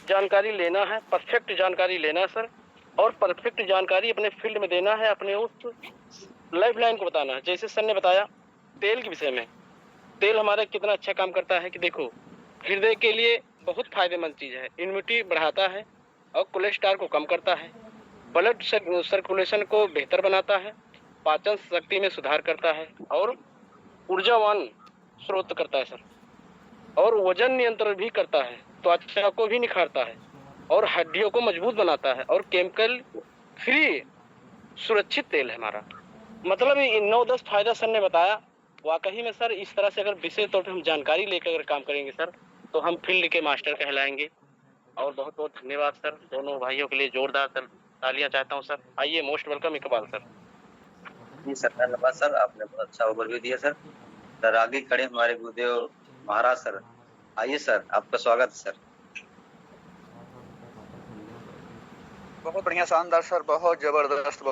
Speaker 6: जानकारी लेना है परफेक्ट जानकारी लेना है सर, और परफेक्ट जानकारी अपने फील्ड में देना है, अपने उस लाइफ लाइन को बताना है। जैसे सर ने बताया तेल के विषय में, तेल हमारा कितना अच्छा काम करता है कि देखो हृदय के लिए बहुत फायदेमंद चीज है, इम्यूनिटी बढ़ाता है और कोलेस्ट्रॉल को कम करता है, ब्लड सर्कुलेशन को बेहतर बनाता है, पाचन शक्ति में सुधार करता है और ऊर्जावान स्रोत करता है सर, और वजन नियंत्रण भी करता है, त्वचा को भी निखारता है और हड्डियों को मजबूत बनाता है, और केमिकल फ्री सुरक्षित तेल है हमारा। मतलब 9-10 फायदा सर ने बताया। वाकई में सर इस तरह से अगर विशेष तौर पर हम जानकारी लेकर अगर काम करेंगे सर तो हम फील्ड के मास्टर कहलाएंगे। और बहुत बहुत धन्यवाद सर, दोनों भाइयों के लिए जोरदार तालियां चाहता हूं सर। आइए, मोस्ट वेलकम इकबाल सर।
Speaker 2: जी सर, धन्यवाद सर, आपने बहुत अच्छा ओवरव्यू दिया सर। सर आगे खड़े हमारे गुरुदेव महाराज सर, आइए सर, आपका स्वागत है सर।
Speaker 8: बहुत बढ़िया, शानदार सर, बहुत जबरदस्त।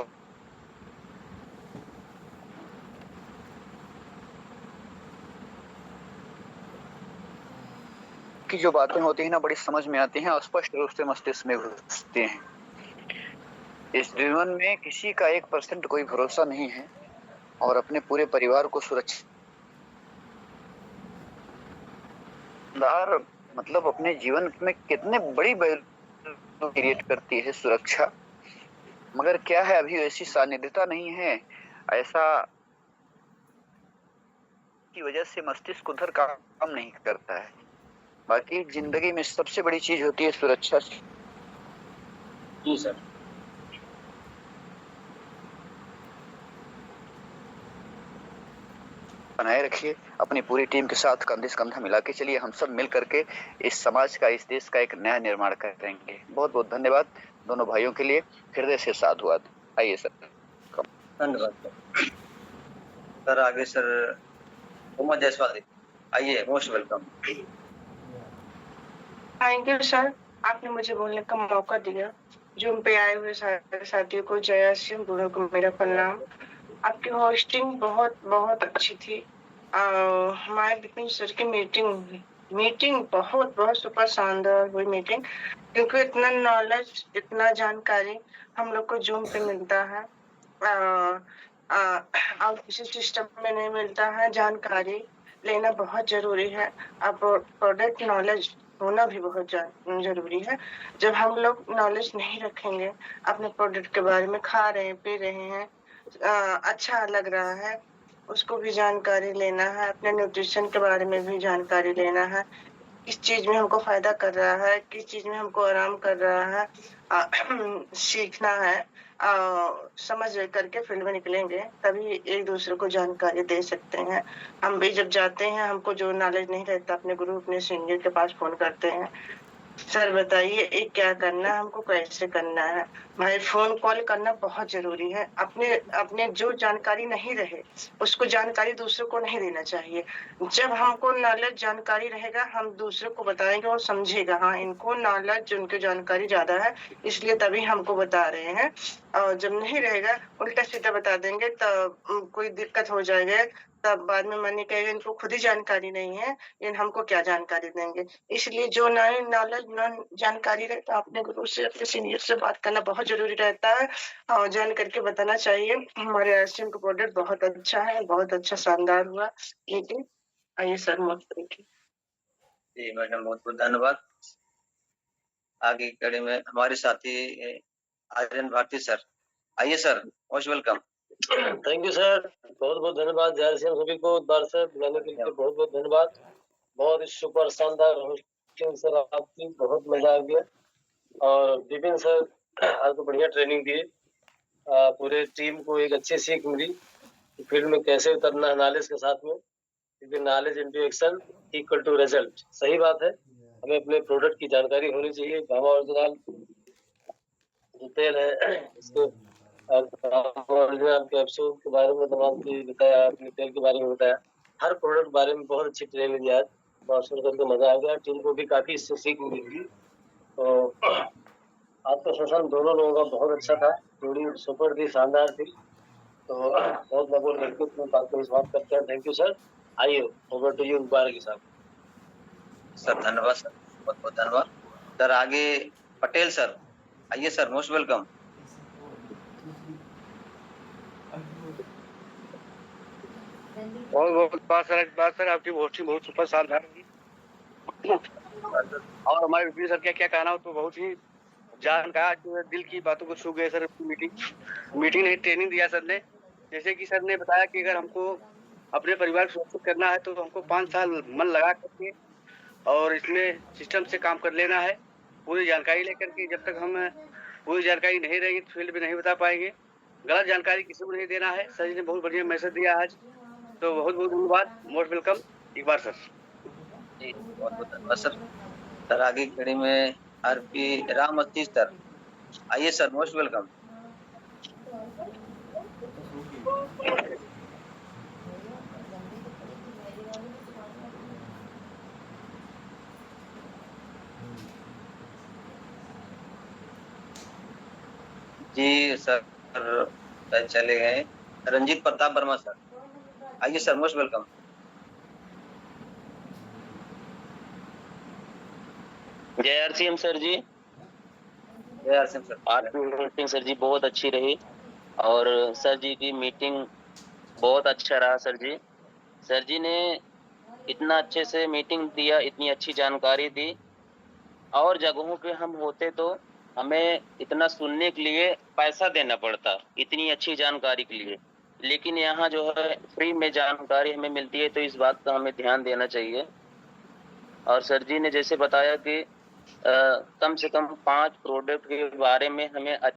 Speaker 8: की जो बातें होती हैं ना बड़ी समझ में आती हैं और स्पष्ट रूप से मस्तिष्क में घुसती हैं। इस जीवन में किसी का 1% कोई भरोसा नहीं है, और अपने पूरे परिवार को सुरक्षित मतलब अपने जीवन में कितने बड़ी वैल्यू क्रिएट करती है सुरक्षा। मगर क्या है, अभी ऐसी सानिध्यता नहीं है, ऐसा की वजह से मस्तिष्क उधर काम नहीं करता है। बाकी जिंदगी में सबसे बड़ी चीज होती है सुरक्षा।
Speaker 2: जी सर।
Speaker 8: बनाए रखिए। अपनी पूरी टीम के साथ कंधे से कंधा मिला के चलिए। हम सब मिल करके इस समाज का, इस देश का एक नया निर्माण करेंगे। बहुत बहुत धन्यवाद दोनों भाइयों के लिए। हृदय से साधुवाद। आइए सर।
Speaker 2: धन्यवाद सर। आगे सर मोहम्मद जायसवाल, आइए, most welcome.
Speaker 9: Thank you sir, आपने मुझे बोलने का मौका दिया। जूम पे आए हुए सारे साथियों को जय श्री गुरु को मेरा प्रणाम। आपकी होस्टिंग बहुत बहुत अच्छी थी। हमारे विपिन सर की मीटिंग बहुत बहुत सुपर शानदार हुई मीटिंग, क्योंकि इतना नॉलेज, इतना जानकारी हम लोग को जूम पे मिलता है और किसी सिस्टम में नहीं मिलता है। जानकारी लेना बहुत जरूरी है। अब प्रोडक्ट नॉलेज होना भी बहुत जरूरी है। जब हम लोग नॉलेज नहीं रखेंगे अपने प्रोडक्ट के बारे में, खा रहे हैं, पी रहे हैं, अच्छा लग रहा है, उसको भी जानकारी लेना है। अपने न्यूट्रिशन के बारे में भी जानकारी लेना है। किस चीज में हमको फायदा कर रहा है, किस चीज में हमको आराम कर रहा है, सीखना है। समझ करके फील्ड में निकलेंगे तभी एक दूसरे को जानकारी दे सकते हैं। हम भी जब जाते हैं, हमको जो नॉलेज नहीं रहता, अपने गुरु, अपने सीनियर के पास फोन करते हैं, सर बताइए ये क्या करना है, हमको कैसे करना है। भाई फोन कॉल करना बहुत जरूरी है। अपने जो जानकारी नहीं रहे उसको जानकारी दूसरे को नहीं देना चाहिए। जब हमको नॉलेज, जानकारी रहेगा, हम दूसरे को बताएंगे और समझेगा, हाँ इनको नॉलेज, उनकी जानकारी ज्यादा है इसलिए तभी हमको बता रहे हैं। और जब नहीं रहेगा, उल्टा सीधा बता देंगे तब कोई दिक्कत हो जाएगा। तब बाद में मन कहेगा इनको खुद ही जानकारी नहीं है, इन हमको क्या जानकारी देंगे। इसलिए जो नॉलेज, जानकारी रहता है, अपने गुरु से, अपने सीनियर से बात करना बहुत जरूरी रहता है और जान करके बताना चाहिए। हमारे आरसीएम का प्रोडक्ट बहुत अच्छा है, बहुत अच्छा, शानदार हुआ। लेकिन आइए सर, मत देखिए।
Speaker 2: जी मैडम, बहुत बहुत धन्यवाद। आगे कड़ी में हमारे साथी आर्यन भारती सर, आइए sir, most welcome.
Speaker 10: Thank you sir, बहुत बहुत धन्यवाद। जय श्री सभी को एक बार से बुलाने के लिए बहुत बहुत धन्यवाद। बहुत ही सुपर शानदार होस्टिंग सर आपकी, बहुत मजा आ गया। और विपिन सर आज तो बढ़िया ट्रेनिंग दिए। पूरे टीम को एक अच्छी सीख मिली फील्ड में कैसे उतरना है नॉलेज के साथ में, क्योंकि knowledge into action equal to result. सही बात है, हमें अपने प्रोडक्ट की जानकारी होनी चाहिए। गामा ओरिजिनल जो तेल है इसके ओरिजिनल कैप्सूल के बारे में तमाम चीज बताया, अपने तेल के बारे में बताया, हर प्रोडक्ट के बारे में बहुत अच्छी ट्रेनिंग दी आज। बहुत सुन करके मजा आ गया, टीम को भी काफी इससे सीख मिली। तो आज का सेशन दोनों लोगों का बहुत अच्छा था, जोड़ी सुपर थी, शानदार थी। तो बहुत मैं बोल करके अपनी बात को समाप्त करते हैं। Thank you sir. आइए ओवर टू यू मुबारक साहब।
Speaker 2: सर धन्यवाद सर, बहुत बहुत धन्यवाद सर। आगे पटेल सर, आइए सर, मोस्ट वेलकम।
Speaker 11: बहुत बात सर, आपकी होस्टिंग बहुत सुपर शानदार रही। और हमारे विपिन सर क्या कहना हो, तो बहुत ही जानकार, दिल की बातों को छू गए सर। मीटिंग नहीं, ट्रेनिंग दिया सर ने। जैसे कि सर ने बताया कि अगर हमको अपने परिवार को सुरक्षित करना है तो हमको 5 साल मन लगा करके और इसमें सिस्टम से काम कर लेना है, पूरी जानकारी लेकर के। जब तक हम पूरी जानकारी नहीं रहेगी फील्ड में नहीं बता पाएंगे। गलत जानकारी किसी को नहीं देना है। सर जी ने बहुत बढ़िया मैसेज दिया आज, तो बहुत बहुत धन्यवाद। मोस्ट वेलकम एक बार सर।
Speaker 2: जी बहुत बहुत धन्यवाद सर। सर आगे कड़ी में आरपी राम सर, आइए सर, मोस्ट वेलकम। जी सर चले गए। रंजीत प्रताप वर्मा सर, आइए सर, मोस्ट वेलकम।
Speaker 12: जय आरसीएम सर जी।
Speaker 2: जय आरसीएम सर।
Speaker 12: आपकी मीटिंग सर जी बहुत अच्छी रही और सर जी की मीटिंग बहुत अच्छा रहा। सर जी ने इतना अच्छे से मीटिंग दिया, इतनी अच्छी जानकारी दी। और जगहों पे हम होते तो हमें इतना सुनने के लिए पैसा देना पड़ता, इतनी अच्छी जानकारी के लिए। लेकिन यहाँ जो है फ्री में जानकारी हमें मिलती है, तो इस बात का हमें ध्यान देना चाहिए। और सर जी ने जैसे बताया कि कम से कम 5 प्रोडक्ट के बारे में हमें